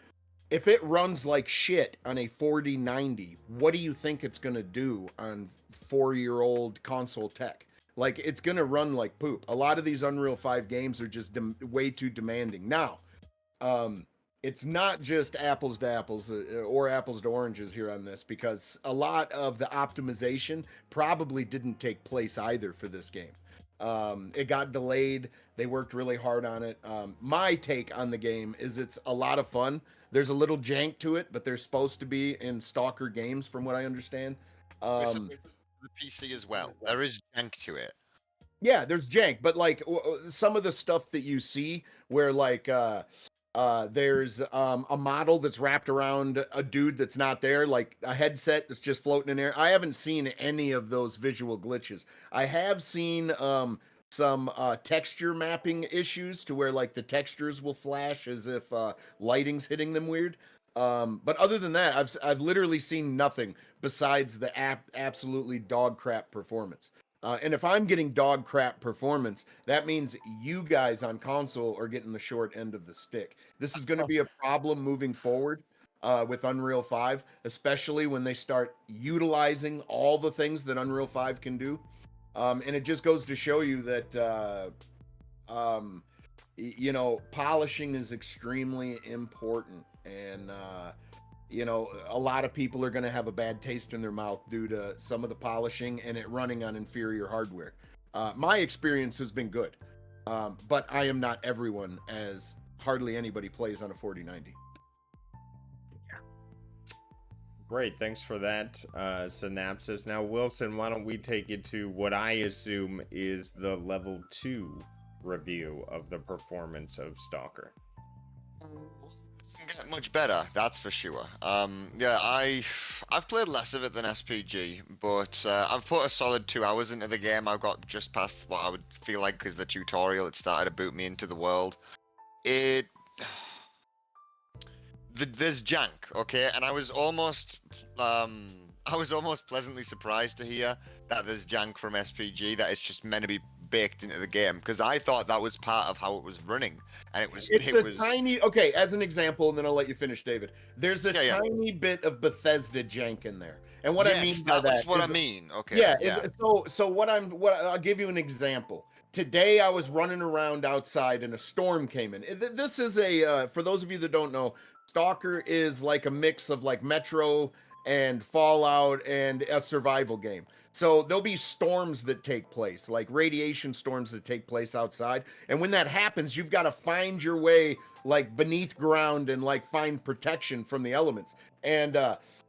if it runs like shit on a 4090, what do you think it's going to do on 4-year-old console tech? Like, it's going to run like poop. A lot of these Unreal 5 games are just way too demanding. Now, it's not just apples to apples or apples to oranges here on this, because a lot of the optimization probably didn't take place either for this game. It got delayed. They worked really hard on it. My take on the game is it's a lot of fun. There's a little jank to it, but they're supposed to be in Stalker games, from what I understand. With the PC as well. There is jank to it. Yeah, there's jank, but like some of the stuff that you see where like there's a model that's wrapped around a dude that's not there, like a headset that's just floating in air. I haven't seen any of those visual glitches. I have seen some texture mapping issues to where like the textures will flash as if lighting's hitting them weird. But other than that, I've literally seen nothing besides the absolutely dog crap performance. And if I'm getting dog crap performance, that means you guys on console are getting the short end of the stick. This is going to be a problem moving forward with Unreal 5, especially when they start utilizing all the things that Unreal 5 can do. And it just goes to show you that, you know, polishing is extremely important. And, you know, a lot of people are going to have a bad taste in their mouth due to some of the polishing and it running on inferior hardware. My experience has been good, but I am not everyone, as hardly anybody plays on a 4090. Great, thanks for that synopsis. Now, Wilson, why don't we take it to what I assume is the level 2 review of the performance of Stalker? Get much better, that's for sure. Yeah, I've played less of it than SPG, but I've put a solid 2 hours into the game. I've got just past what I would feel like is the tutorial. It started to boot me into the world. There's jank, okay, and I was almost pleasantly surprised to hear that there's jank from SPG, that it's just meant to be baked into the game, because I thought that was part of how it was running, and it was tiny. Okay, as an example, and then I'll let you finish, David. There's a tiny bit of Bethesda jank in there, and what I mean by that's what I mean. Okay. Yeah. So I'll give you an example. Today I was running around outside and a storm came in. This is for those of you that don't know, Stalker is like a mix of like Metro and Fallout and a survival game. So there'll be storms that take place, like radiation storms that take place outside. And when that happens, you've got to find your way like beneath ground and like find protection from the elements. And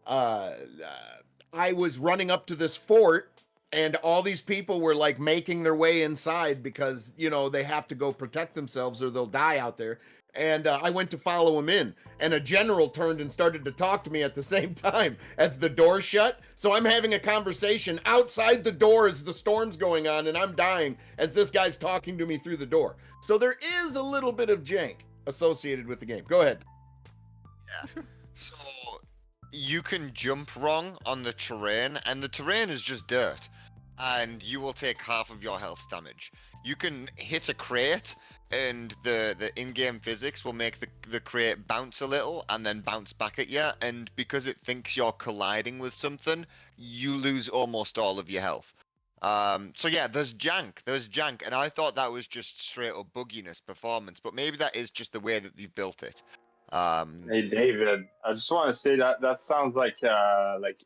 I was running up to this fort, and all these people were like making their way inside because, you know, they have to go protect themselves or they'll die out there. And I went to follow him in, and a general turned and started to talk to me at the same time as the door shut. So I'm having a conversation outside the door as the storm's going on, and I'm dying as this guy's talking to me through the door. So there is a little bit of jank associated with the game. Go ahead. Yeah. So you can jump wrong on the terrain, and the terrain is just dirt, and you will take half of your health damage. You can hit a crate, and the in-game physics will make the crate bounce a little and then bounce back at you, and because it thinks you're colliding with something, you lose almost all of your health. So yeah, there's jank, and I thought that was just straight up bugginess performance, but maybe that is just the way that they've built it. Hey David, I just want to say that sounds like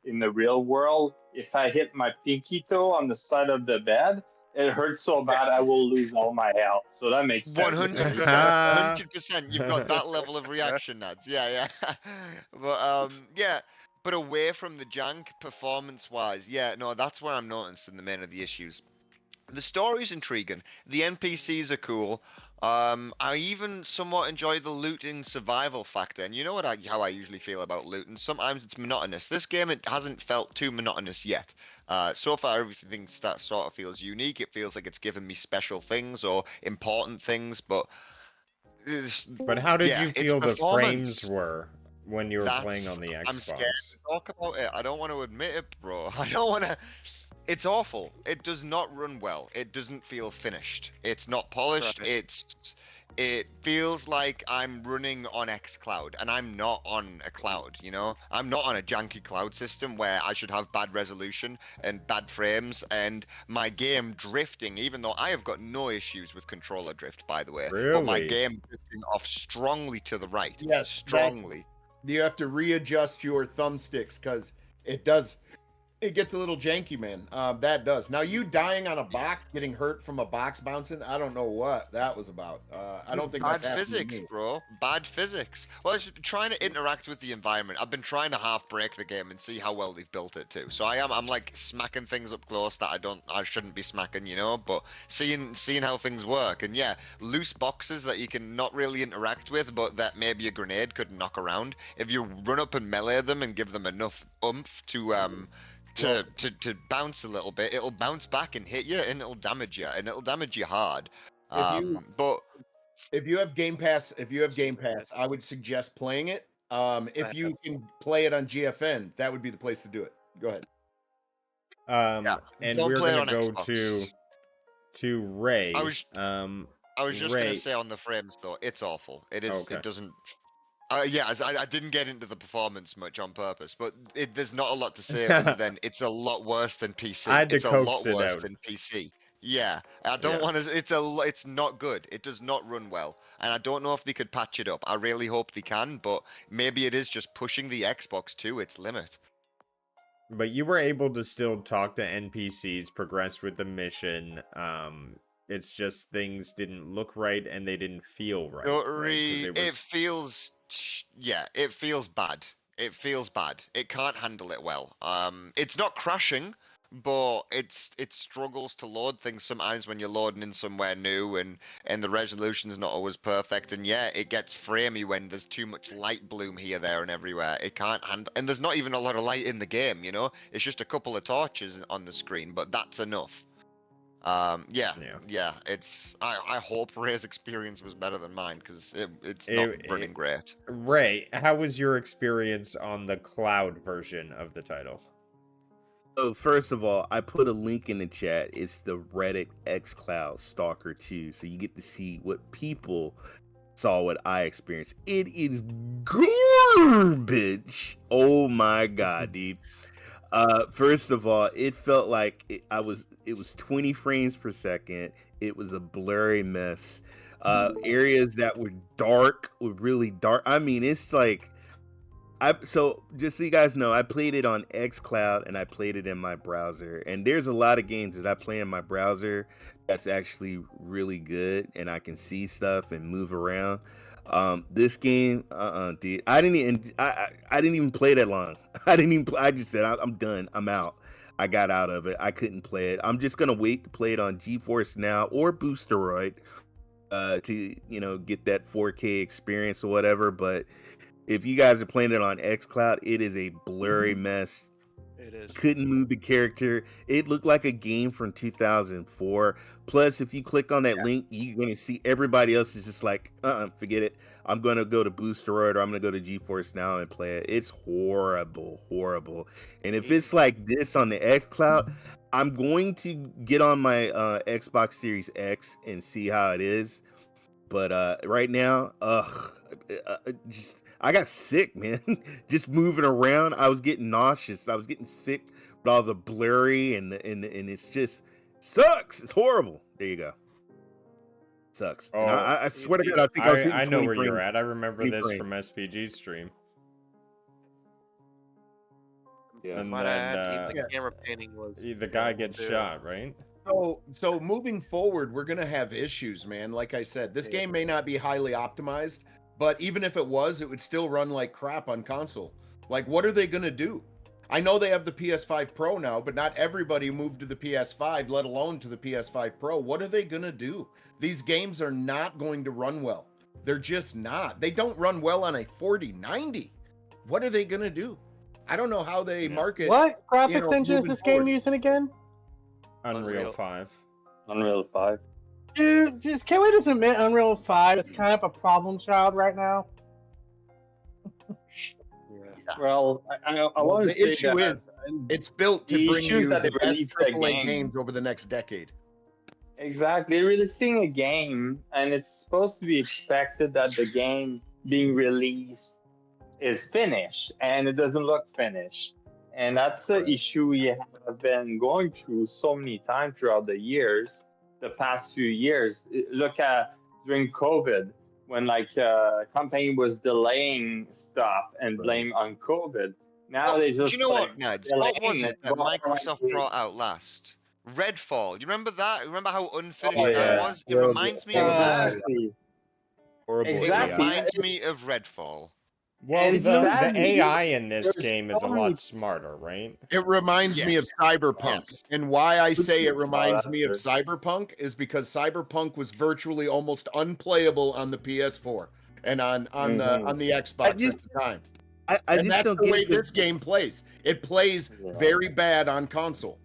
in the real world, if I hit my pinky toe on the side of the bed, it hurts so bad I will lose all my health. So that makes sense. 100%. 100%. You've got that level of reaction, Nads. Yeah. But yeah. But away from the jank, performance-wise, yeah, no, that's where I'm noticing the main of the issues. The story's intriguing. The NPCs are cool. I even somewhat enjoy the looting survival factor, and you know how I usually feel about looting. Sometimes it's monotonous. This game, it hasn't felt too monotonous yet. So far, everything sort of feels unique. It feels like it's given me special things or important things, but how did you feel the frames were when you were playing on the Xbox? I'm scared to talk about it. I don't want to admit it, bro. I don't want to. It's awful. It does not run well. It doesn't feel finished. It's not polished. Right. it feels like I'm running on xCloud, and I'm not on a cloud, you know? I'm not on a janky cloud system where I should have bad resolution and bad frames, and my game drifting, even though I have got no issues with controller drift, by the way, but my Really? game drifting off strongly to the right. Yes, strongly. You have to readjust your thumbsticks because it does. It gets a little janky, man. That does. Now, you dying on a box, getting hurt from a box bouncing, I don't know what that was about. I don't think Bad that's happened physics, to me. bro. Bad physics. Well, it's trying to interact with the environment. I've been trying to half break the game and see how well they've built it too. So I'm like smacking things up close that I shouldn't be smacking, you know. But seeing how things work, and yeah, loose boxes that you can not really interact with, but that maybe a grenade could knock around. If you run up and melee them and give them enough oomph to to bounce a little bit, it'll bounce back and hit you, and it'll damage you, and it'll damage you hard. But If you have Game Pass, I would suggest playing it. If you can play it on GFN, that would be the place to do it. Go ahead. And don't we're play it gonna on go Xbox. to Ray. I was just Ray. gonna say on the frames though, it's awful. It is. Okay. It doesn't. Yeah, I didn't get into the performance much on purpose, but there's not a lot to say other than it's a lot worse than PC. I had to It's a coax lot it worse out. than PC. Yeah, I don't Yeah. want to. It's not good. It does not run well, and I don't know if they could patch it up. I really hope they can, but maybe it is just pushing the Xbox to its limit. But you were able to still talk to NPCs, progress with the mission. It's just things didn't look right and they didn't feel right. Right? 'Cause It feels, yeah, it feels bad. It feels bad. It can't handle it well. It's not crashing, but it struggles to load things sometimes when you're loading in somewhere new, and the resolution's not always perfect. And yeah, it gets framey when there's too much light bloom here, there, and everywhere. It can't handle, and there's not even a lot of light in the game. You know, it's just a couple of torches on the screen, but that's enough. Yeah. It's. I hope Ray's experience was better than mine because it's not running great. Ray, how was your experience on the cloud version of the title? So first of all, I put a link in the chat. It's the Reddit xCloud Stalker 2, so you get to see what people saw, what I experienced. It is garbage. Oh my god, dude. First of all, it felt like it was 20 frames per second. It was a blurry mess. Areas that were dark were really dark. I mean, it's like so just so you guys know, I played it on xCloud and I played it in my browser. And there's a lot of games that I play in my browser that's actually really good and I can see stuff and move around. This game, dude, I didn't even play that long. I just said I'm done. I'm out. I got out of it. I couldn't play it. I'm just gonna wait to play it on GeForce Now or Boosteroid to get that 4K experience or whatever. But if you guys are playing it on xCloud, it is a blurry mess. It is. Couldn't move the character. It looked like a game from 2004. Plus, if you click on that link, you're going to see everybody else is just like, forget it. I'm going to go to Boosteroid or I'm going to go to GeForce Now and play it. It's horrible. And if it's like this on the xCloud, I'm going to get on my Xbox Series X and see how it is. But right now, I got sick, man. Just moving around, I was getting nauseous. I was getting sick with all the blurry and it's just sucks. It's horrible. There you go. Sucks. Oh, I swear to God, I think I was hitting I know 20 where you're frames. at. I remember this 20 from SPG's stream. Yeah. And Might then add, the camera painting was the guy gets too. shot, right? So moving forward, we're gonna have issues, man. Like I said, this game may not be highly optimized, but even if it was, it would still run like crap on console. Like, what are they gonna do? I know they have the PS5 Pro now, but not everybody moved to the PS5, let alone to the PS5 Pro. What are they gonna do? These games are not going to run well. They're just not. They don't run well on a 4090. What are they gonna do? I don't know how they market. What graphics engine is moving this forward. game using again? Unreal 5. Unreal 5. Dude, can we just admit Unreal 5 is kind of a problem child right now? Well, I want to The say issue is that it's built to the bring issues you that the they best released that AAA game- games over the next decade. Exactly. They're releasing a game, and it's supposed to be expected that the game being released is finished, and it doesn't look finished. And that's the issue we have been going through so many times throughout the years, the past few years. Look at during COVID, when company was delaying stuff and blame on COVID. Now they Do you just know like what, Neds? delaying What was and it that go Microsoft brought out last? Redfall. You remember that? Remember how unfinished Oh that yeah. was? It reminds me of that. Exactly. Horrible It Exactly. AI. reminds me of Redfall. Well, And It's not the sadly, AI in this there's game is so a many. lot smarter, right? It reminds me of Yes. Cyberpunk. Yes. And why I say it Oh, reminds that's me of good. Cyberpunk is because Cyberpunk was virtually almost unplayable on the PS4 and on the Xbox at just- the time. I And just that's don't the get way it. this game plays. It plays very bad on console.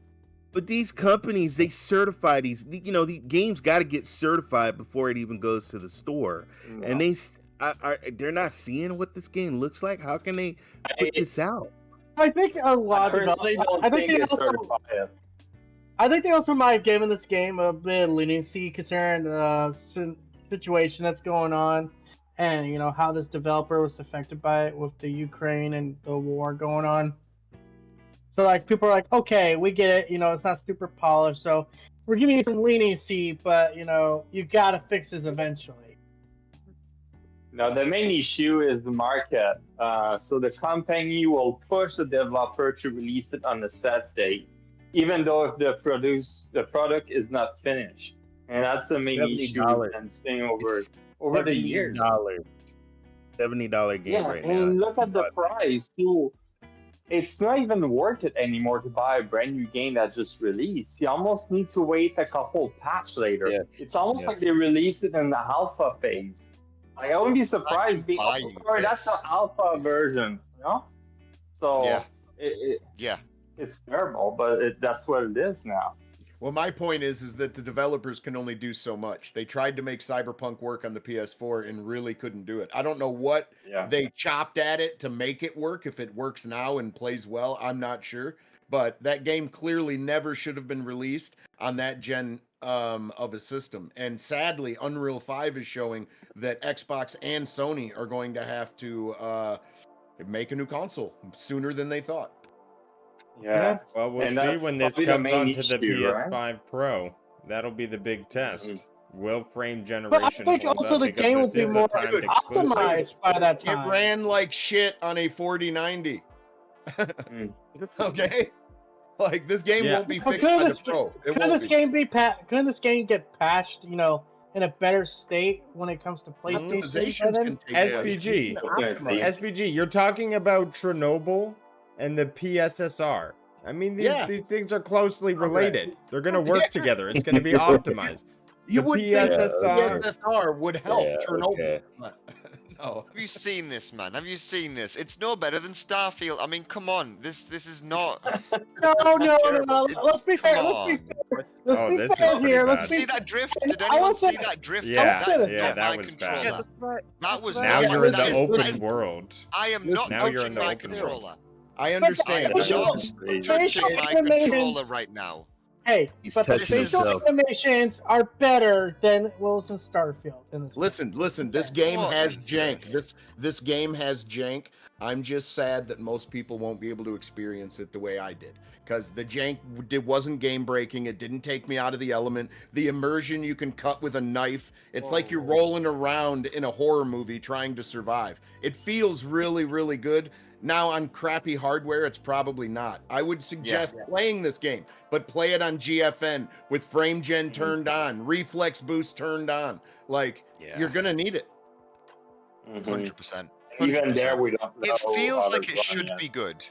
But these companies, they certify these. The games got to get certified before it even goes to the store, and they're not seeing what this game looks like. How can they put this out? I think a lot I of personally don't I think think they it's also certified. I think they also might have given this game a bit of leniency considering the situation that's going on, and how this developer was affected by it with the Ukraine and the war going on. So like people are like, okay, we get it. It's not super polished, so we're giving you some leniency, but you gotta fix this eventually. Now, the main issue is the market. So the company will push the developer to release it on the set date, even though if the product is not finished. And that's the main issue we've been seeing over the years. $70 game Yeah, right now. and look at the price too. It's not even worth it anymore to buy a brand new game that just released. You almost need to wait a couple patch later. Yes. It's almost like they released it in the alpha phase. I wouldn't be surprised. Sorry, that's the alpha version, So yeah, it's terrible, but that's what it is now. Well, my point is that the developers can only do so much. They tried to make Cyberpunk work on the PS4 and really couldn't do it. I don't know what they chopped at it to make it work. If it works now and plays well, I'm not sure. But that game clearly never should have been released on that gen of a system. And sadly, Unreal 5 is showing that Xbox and Sony are going to have to make a new console sooner than they thought. Yeah. Well, we'll And see that's when this probably the comes main onto the issue, PS5 right? Pro. That'll be the big test. Mm-hmm. Will frame But I generation think hold also up? the Because game will this be is a more timed exclusive. optimized by that time. It ran like shit on a 4090. Okay? Like, this game won't be fixed by the Pro. Couldn't this game get patched, in a better state when it comes to PlayStation? by then? SPG, you're talking about Chernobyl and the PSSR. I mean, these things are closely related. They're going to work together. It's going to be optimized. You the would think PSSR, PSSR would help Chernobyl. No. Have you seen this, man? Have you seen this? It's no better than Starfield. I mean, come on. This is not. No. Let's be fair. Let's be fair here. Let's see that drift. Did anyone see that drift? Yeah, that was controller. bad. That was now not you're in that the is- open world. I am not Now you're in touching the my open controller. world. I understand. I am not touching my controller right now. Hey, but the facial animations are better than what was in Starfield. Listen. This game has jank. This game has jank. I'm just sad that most people won't be able to experience it the way I did, because the jank wasn't game breaking. It didn't take me out of the element. The immersion, you can cut with a knife. It's like you're rolling around in a horror movie trying to survive. It feels really, really good. Now, on crappy hardware, it's probably not. I would suggest playing this game, but play it on GFN with frame gen turned on, reflex boost turned on. Like, you're going to need it. 100%. Even there, we don't know. It feels like it should be good.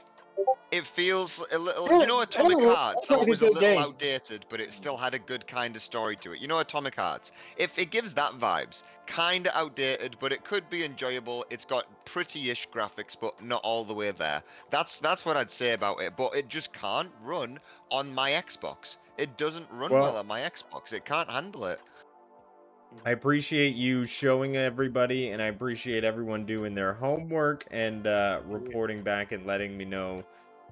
It feels a little, Atomic Hearts, it was a little outdated, but it still had a good kind of story to it. Atomic Hearts, if it gives that vibes, kind of outdated, but it could be enjoyable. It's got pretty-ish graphics, but not all the way there. That's what I'd say about it, but it just can't run on my Xbox. It doesn't run well on my Xbox. It can't handle it. I appreciate you showing everybody, and I appreciate everyone doing their homework and reporting back and letting me know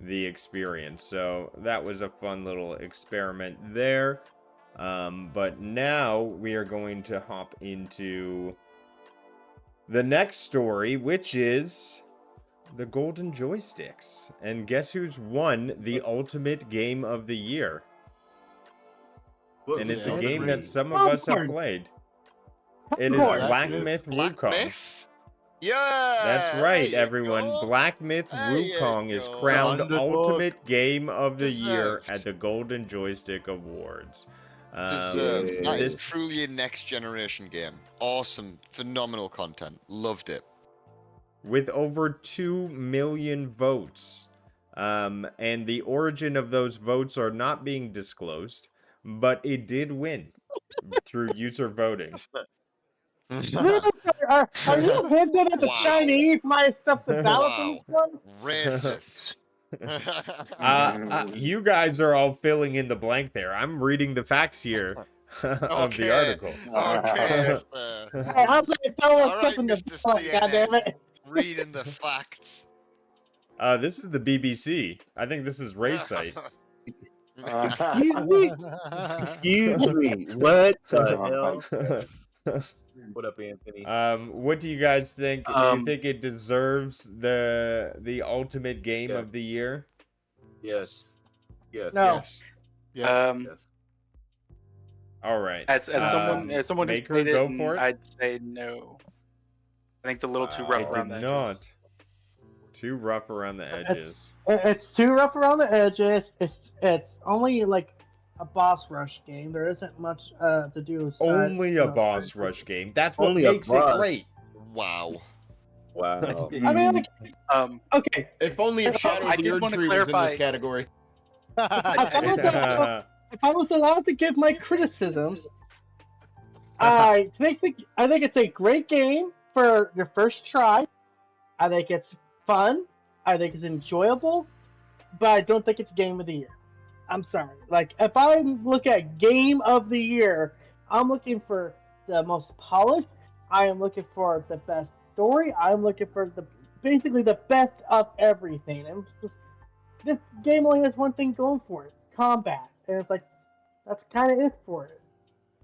the experience. So that was a fun little experiment there. But now we are going to hop into the next story, which is the Golden Joysticks. And guess who's won the Ultimate Game of the Year? What And was it's a that game game? that some of us have Popcorn. played. It is Popcorn. Black Myth. Myth Black Wukong. Myth? Yeah. That's right, there you everyone. go. Black Myth There you Wukong is go. crowned The underdog. Ultimate Game of the Year Deserved. at the Golden Joystick Awards. Deserved. That is this- truly a next generation game. Awesome. Phenomenal content. Loved it. with over 2 million votes. And the origin of those votes are not being disclosed, but it did win through user voting. Are you hinting at the Wow. Chinese might have stuffed the ballot in Wow. this one? Racist. You guys are all filling in the blank there. I'm reading the facts here of the article. Okay. Hey, how's that fellow All right, stuffing the Mr. ballot, goddammit? Reading the facts. This is the BBC. I think this is Ray's site. Excuse me. Excuse me. What the hell? What up, Anthony? What do you guys think? Do you think it deserves the ultimate game Yeah. of the year? Yes. Yes. No. Yes. Yes. All right. As someone who's Maker, played it, go and for it. I'd say no. I think it's a little too Wow. rough It around did the not. edges. Too rough around the edges. It's too rough around the edges. It's only like a boss rush game. There isn't much to do. Aside, Only a boss rush game. That's what Only a makes it boss. great. Wow. Wow. I mean, like, okay. If only if Shadow I of the did Erd wanna Tree was in clarify- this category. If I was allowed to give my criticisms, I think it's a great game for your first try. I think it's fun. I think it's enjoyable, but I don't think it's game of the year. I'm sorry. Like, if I look at game of the year, I'm looking for the most polished. I am looking for the best story. I'm looking for basically the best of everything. And this game only has one thing going for it: combat. And it's like, that's kind of it for it.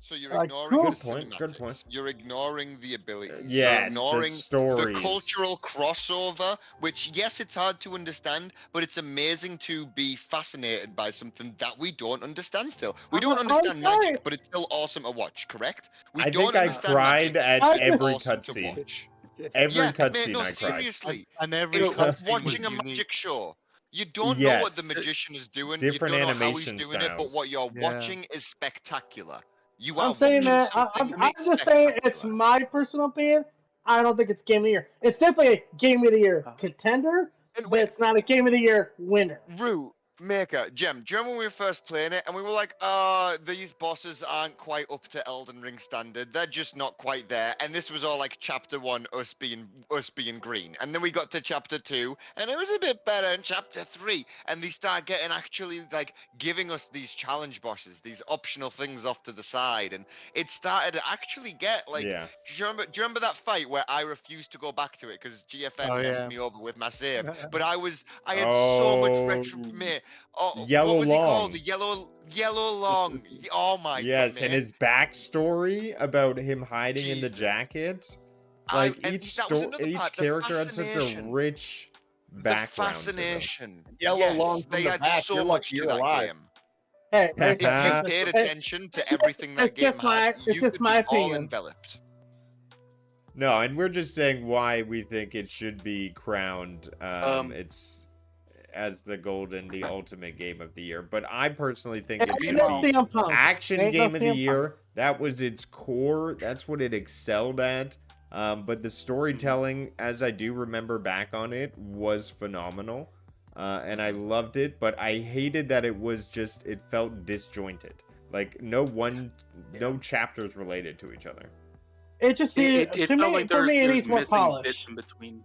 So you're Like, ignoring cool. the Good point, good cinematics. point. You're ignoring the abilities. Yes, You're ignoring the stories. cultural crossover, which, yes, it's hard to understand, but it's amazing to be fascinated by something that we don't understand still. We don't I'm understand sorry. magic, but it's still awesome to watch, correct? We I don't think I understand cried magic, at but it's every awesome to cutscene. watch. Every Yeah, cutscene mate, no, I cried. seriously. And every It's like cutscene was watching a unique. magic show. You don't know what the Yes. magician is doing. Different you don't know how he's animation doing it, but what styles. you're Yeah. watching is spectacular. You are I'm saying watching that something I'm just saying it's spectacular. my personal opinion. I don't think it's game of the year. It's definitely a game of the year contender, And but wait, it's not a game of the year winner. Rue, Maker, Jem, do you remember when we were first playing it and we were like, these bosses aren't quite up to Elden Ring standard. They're just not quite there. And this was all like chapter 1, us being green. And then we got to chapter 2 and it was a bit better in chapter 3. And they start getting actually like giving us these challenge bosses, these optional things off to the side. And it started to actually get like, Yeah. do you remember that fight where I refused to go back to it because GFN messed me over with my save? But I had so much retro, mate. Oh, Yellow what was he Long. called? The yellow long. Oh my god. Yes, and man. his backstory about him hiding in the Jesus. jacket. I- Like and each that was story, another each part, the character had such a fascination. rich The background. to them. fascination. Yellow Yes, long from they the had back, so you're much lucky to you're that alive. game. Hey, If you Hey, paid hey, attention to everything that it's game just my- had, it's you just could my be all opinion. enveloped. No, and we're just saying why we think it should be crowned. It's as the ultimate game of the year. But I personally think it Ain't should no be CM Punk. action Ain't no game of the CM Punk. year. That was its core. That's what it excelled at. But the storytelling, as I do remember back on it, was phenomenal. And I loved it, but I hated that it felt disjointed. Like no chapters related to each other. It just needed It to felt me. like For me, it there's needs more missing polish. bits in between.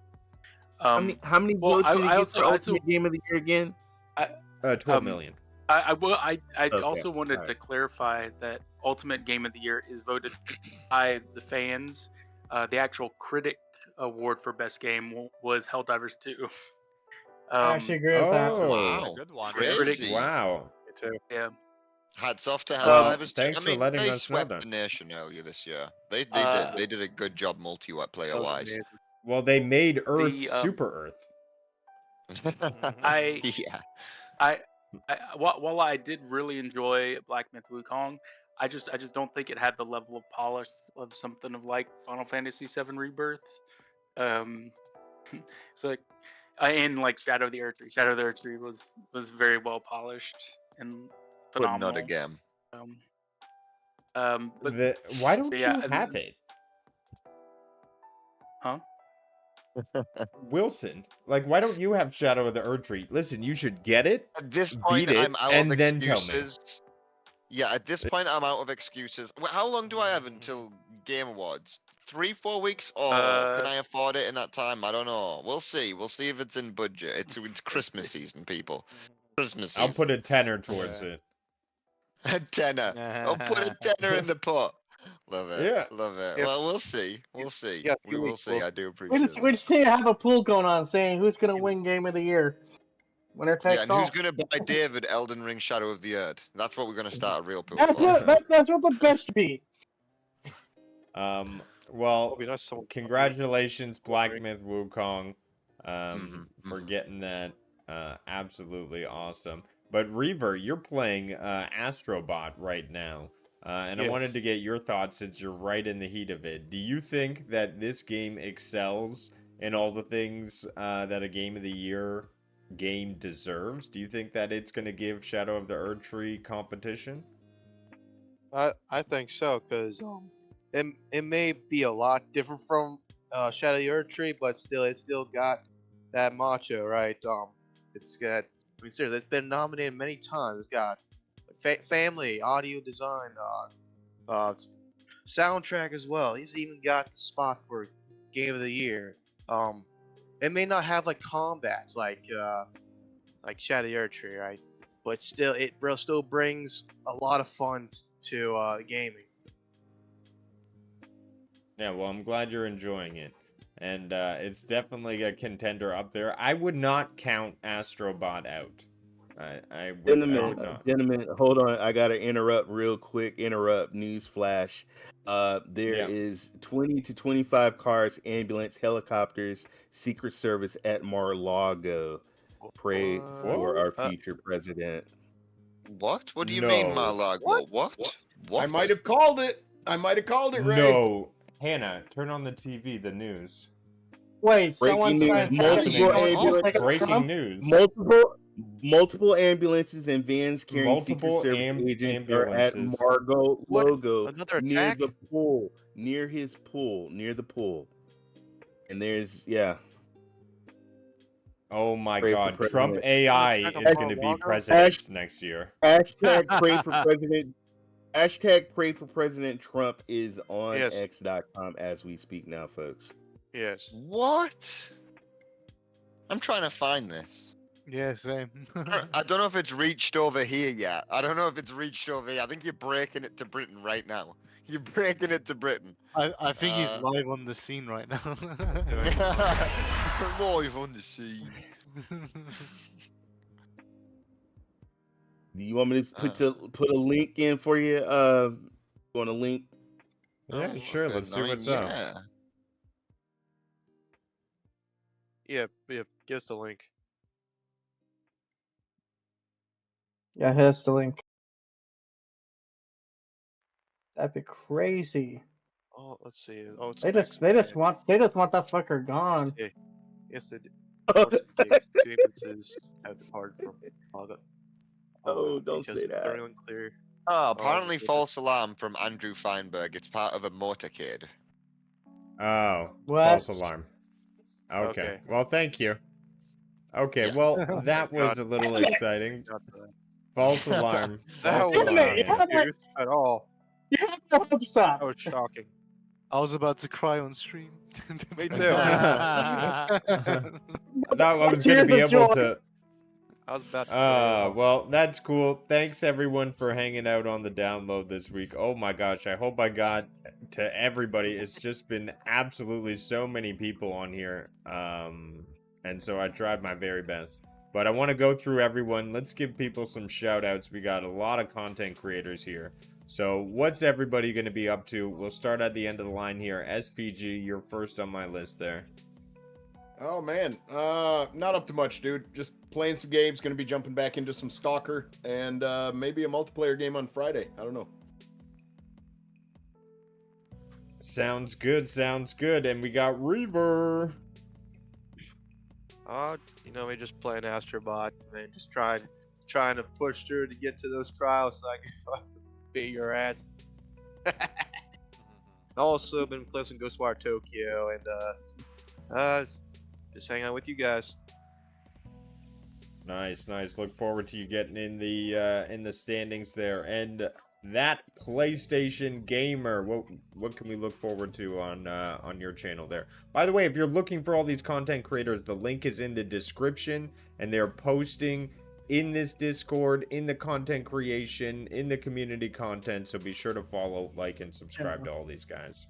How many well, votes did I it get also- for I Ultimate Game of the Year again? 12 million. I Okay, also wanted alright. to clarify that Ultimate Game of the Year is voted by the fans. The actual critic award for best game was Helldivers 2. I actually agree with that. Oh, Wow. Good one. Crazy. wow. Me too. Yeah. Hats off to Well, Helldivers too. thanks I for mean, letting they us know swept then. the nation earlier this year. They Uh, did. They did a good job multiplayer That was wise. amazing. Well, they made Earth The, Super Earth. I Yeah. I, while I did really enjoy Black Myth Wukong, I just don't think it had the level of polish of something of like Final Fantasy VII Rebirth. Um, so like, and like Shadow of the Earth Tree. Shadow of the Earth Tree was very well polished and But phenomenal. not again. But Why don't yeah, you have it, huh? Wilson? Like, why don't you have Shadow of the Earth Tree? Listen, you should get it, At this beat point, it, I'm out and of then tell me. excuses. Yeah, at this point, I'm out of excuses. How long do I have until Game Awards? 3-4 weeks, or can I afford it in that time? I don't know. We'll see. We'll see if it's in budget. It's Christmas season, people. Christmas season. I'll put a tenner towards it. A tenner. I'll put a tenner in the pot. Love it. Yeah. Love it. Yep. Well, we'll see. We'll see. Yeah, We will see. I do We appreciate just, we it. just need to have a pool going on saying who's going to win Game of the Year. Winner Yeah, takes and all. who's gonna buy David Elden Ring Shadow of the Earth? That's what we're gonna start a real pool That's for. what the best should be. Well, It'll be nice someone congratulations, Black Myth Wukong, for mhm. getting that. Absolutely awesome. But Reaver, you're playing Astrobot right now. And I wanted Yes. to get your thoughts since you're right in the heat of it. Do you think that this game excels in all the things that a Game of the Year game deserves? Do you think that it's going to give Shadow of the Earth Tree competition? I think so, because it may be a lot different from Shadow of the Earth Tree, but it's still got that macho, right? It's got, I mean, seriously, it's been nominated many times. It's got family, audio design, soundtrack as well. He's even got the spot for Game of the Year. It may not have like combats like Shadow of the Earth Tree, right? But still, it still brings a lot of fun to gaming. Yeah, well, I'm glad you're enjoying it. And it's definitely a contender up there. I would not count Astrobot out. I would not. Gentlemen, hold on. I gotta interrupt real quick. Interrupt. News flash. There Yeah. is 20 to 25 cars, ambulance, helicopters, Secret Service at Mar-a-Lago. Pray for our future president. What? What do you mean, No. Mar-a-Lago? What? I might have called it. I might have called it, Ray. No. Hannah, turn on the TV, the news. Wait, Breaking someone's news. trying to Multiple ambulance. Breaking news. Multiple ambulances and vans carrying Multiple Secret Service agents are at ambulances. Mar-a-Lago Another near attack? the pool, near his pool, near the pool. And there's Oh my Pray for God. president. Trump AI Attack on is going to be Mar-a-Lago? president next year. Hashtag pray for president. Hashtag pray for President Trump is on Yes. X.com as we speak now, folks. Yes. What? I'm trying to find this. Yeah, same. I don't know if it's reached over here yet. I don't know if it's reached over here. I think you're breaking it to Britain right now. You're breaking it to Britain. I think he's live on the scene right now. Live on the scene. Do you want me to put a link in for you? Want a link? Yeah, sure. Let's see what's up. Yeah, give us the link. Yeah, hit us the link. That'd be crazy. Oh, let's see. Oh, it's They on just want that fucker gone. Yeah. Yes, they did. Two ambulances have departed from Malaga. Oh, don't because say that. very unclear. Oh, apparently yeah. false alarm from Andrew Feinberg. It's part of a motorcade. Oh, What? false alarm. Okay. Okay. Well, thank you. Okay, Yeah. well, that was God. a little exciting. Not that. False alarm. That False was Damn alarm. it, not yeah. good at all. You have to hope so. That was shocking. I was about to cry on stream. Me too. I thought I was going to Tears be of able joy. to. I was about to. Well, that's cool. Thanks everyone for hanging out on the download this week. Oh my gosh, I hope I got to everybody. It's just been absolutely so many people on here. And so I tried my very best. But I want to go through everyone. Let's give people some shout outs. We got a lot of content creators here. So what's everybody going to be up to? We'll start at the end of the line here. SPG, you're first on my list there. Oh man, not up to much, dude. Just playing some games. Gonna be jumping back into some Stalker and maybe a multiplayer game on Friday. I don't know. Sounds good, sounds good. And we got Reaver. We just playing Astrobot, man. Just trying to push through to get to those trials so I can fucking beat your ass. Also been playing some Ghostwire Tokyo and just hang out with you guys. Nice, nice. Look forward to you getting in the standings there. And that PlayStation gamer, what can we look forward to on your channel there? By the way, if you're looking for all these content creators, the link is in the description, and they're posting in this Discord, in the content creation, in the community content. So be sure to follow, like, and subscribe to all these guys.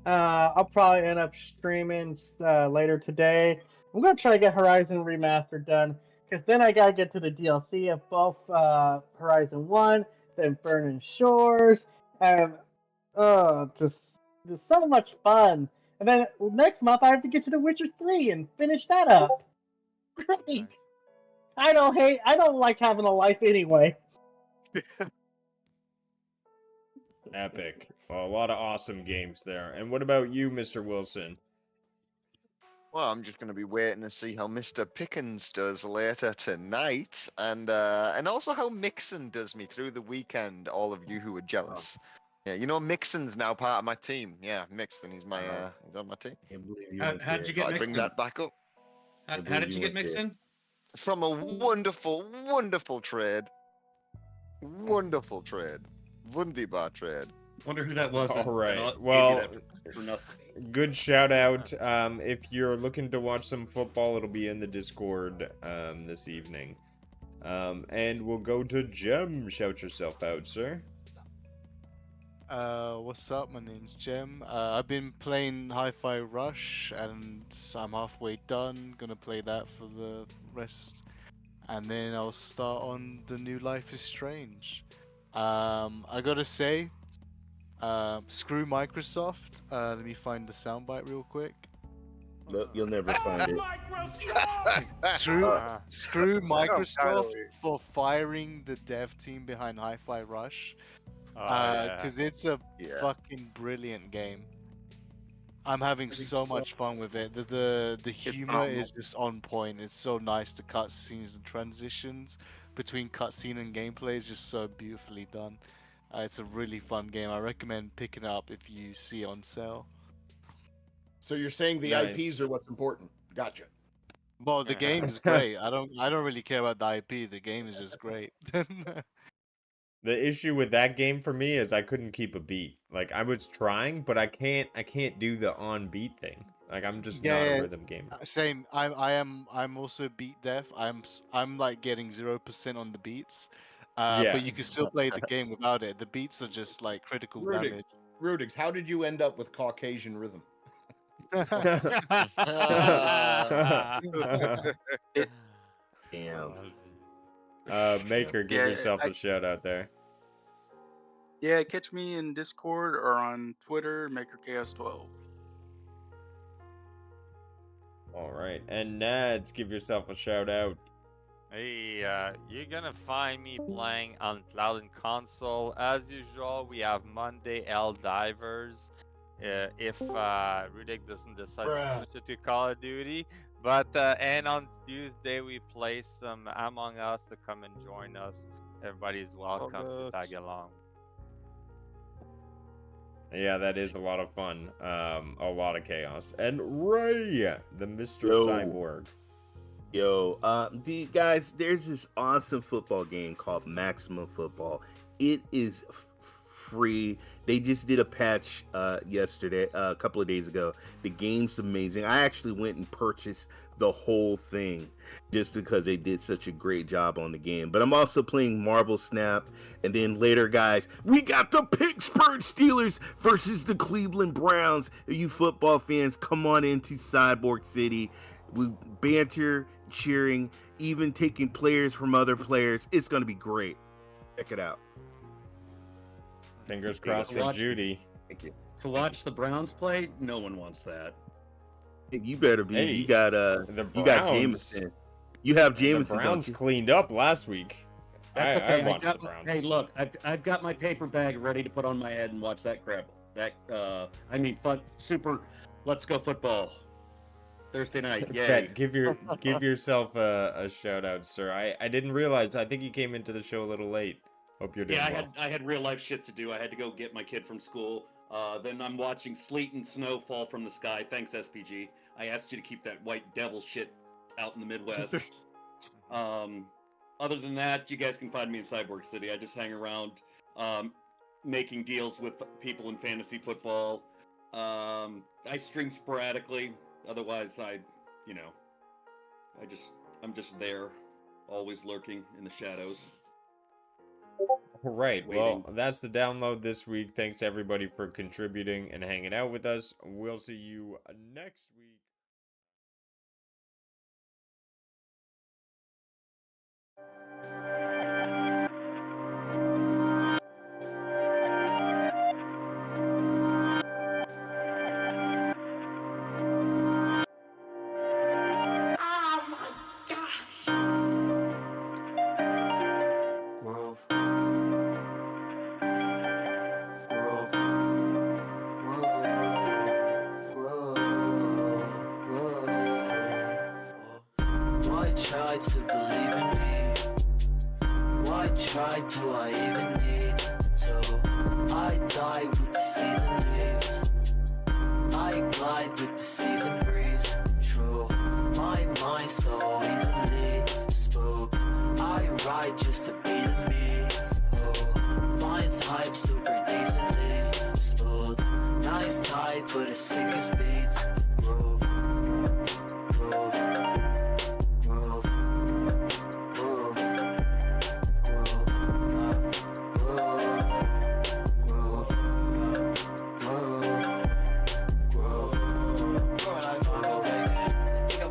I'll probably end up streaming later today. I'm gonna try to get Horizon Remastered done, because then I gotta get to the DLC of both Horizon 1, then Burning Shores, and just so much fun. And then next month I have to get to The Witcher 3 and finish that up. Great. I don't like having a life anyway. Epic. Well, a lot of awesome games there. And what about you, Mr. Wilson? Well, I'm just going to be waiting to see how Mr. Pickens does later tonight, and also how Mixon does me through the weekend. All of you who are jealous, yeah, Mixon's now part of my team. Yeah, Mixon, he's he's on my team. How did you get I Mixon? bring that back up. How did you get Mixon? From a wonderful, wonderful trade. Wonderful trade. Wunderbar trade. Wonder who that was. All right. Well, good shout out. If you're looking to watch some football, it'll be in the Discord this evening. And we'll go to Jem. Shout yourself out, sir. What's up? My name's Jem. I've been playing Hi-Fi Rush, and I'm halfway done. Gonna play that for the rest, and then I'll start on the new Life is Strange. I gotta say, screw Microsoft. Let me find the soundbite real quick. Look, you'll never find it. Screw Microsoft for firing the dev team behind Hi-Fi Rush. Because it's a fucking brilliant game. I'm having so much fun with it. The humor is just on point. It's so nice. The cutscenes and transitions between cutscene and gameplay is just so beautifully done. It's a really fun game. I recommend picking it up if you see it on sale. So you're saying the IPs are what's important? Gotcha. Well, the game is great. I don't really care about the IP. The game is just great. The issue with that game for me is I couldn't keep a beat. Like, I was trying, but I can't do the on beat thing. Like, I'm just not a rhythm gamer. Same. I'm also beat deaf. I'm like getting 0% on the beats. But you can still play the game without it. The beats are just like critical damage. Rudigs, how did you end up with Caucasian rhythm? Damn. Maker, give yourself a shout out there. Yeah, catch me in Discord or on Twitter, MakerChaos12. All right, and Nads, give yourself a shout out. Hey, you're gonna find me playing on Cloud&Console. As usual, we have Monday L Divers. If Rudik doesn't decide to switch to Call of Duty. But and on Tuesday we play some Among Us, to come and join us. Everybody's welcome to tag along. Yeah, that is a lot of fun. A lot of chaos. And Ray, the Mr. Cyborg. Yo, guys, there's this awesome football game called Maximum Football. It is free. They just did a patch yesterday, a couple of days ago. The game's amazing. I actually went and purchased the whole thing just because they did such a great job on the game. But I'm also playing Marble Snap, and then later, guys, we got the Pittsburgh Steelers versus the Cleveland Browns. You football fans, come on into Cyborg City. We banter, cheering, even taking players from other players. It's going to be great. Check it out. Fingers crossed for Judy. Thank you. To watch the Browns play, no one wants that. You better be. Hey, you got the you got Browns- Jameson. You have Jameson. The Browns don't you? cleaned up last week. That's I okay. watched the Browns. Hey, look, I've got my paper bag ready to put on my head and watch that crap. Fun, super. Let's go football. Thursday night. Yay. Fett, give yourself a shout out, sir. I didn't realize. I think you came into the show a little late. Hope you're doing well. I had real life shit to do. I had to go get my kid from school. Then I'm watching sleet and snow fall from the sky. Thanks, SPG. I asked you to keep that white devil shit out in the Midwest. Other than that, you guys can find me in Cyborg City. I just hang around, making deals with people in fantasy football. I stream sporadically. Otherwise, I'm just there, always lurking in the shadows. All right. Waiting. Well, that's the download this week. Thanks everybody for contributing and hanging out with us. We'll see you next week. Grove. Grove. Grove. Why try to believe in me? Why try do I even need to? I die with the season leaves. I glide with the season breeze. True, my mind so easily spooked. I ride just to be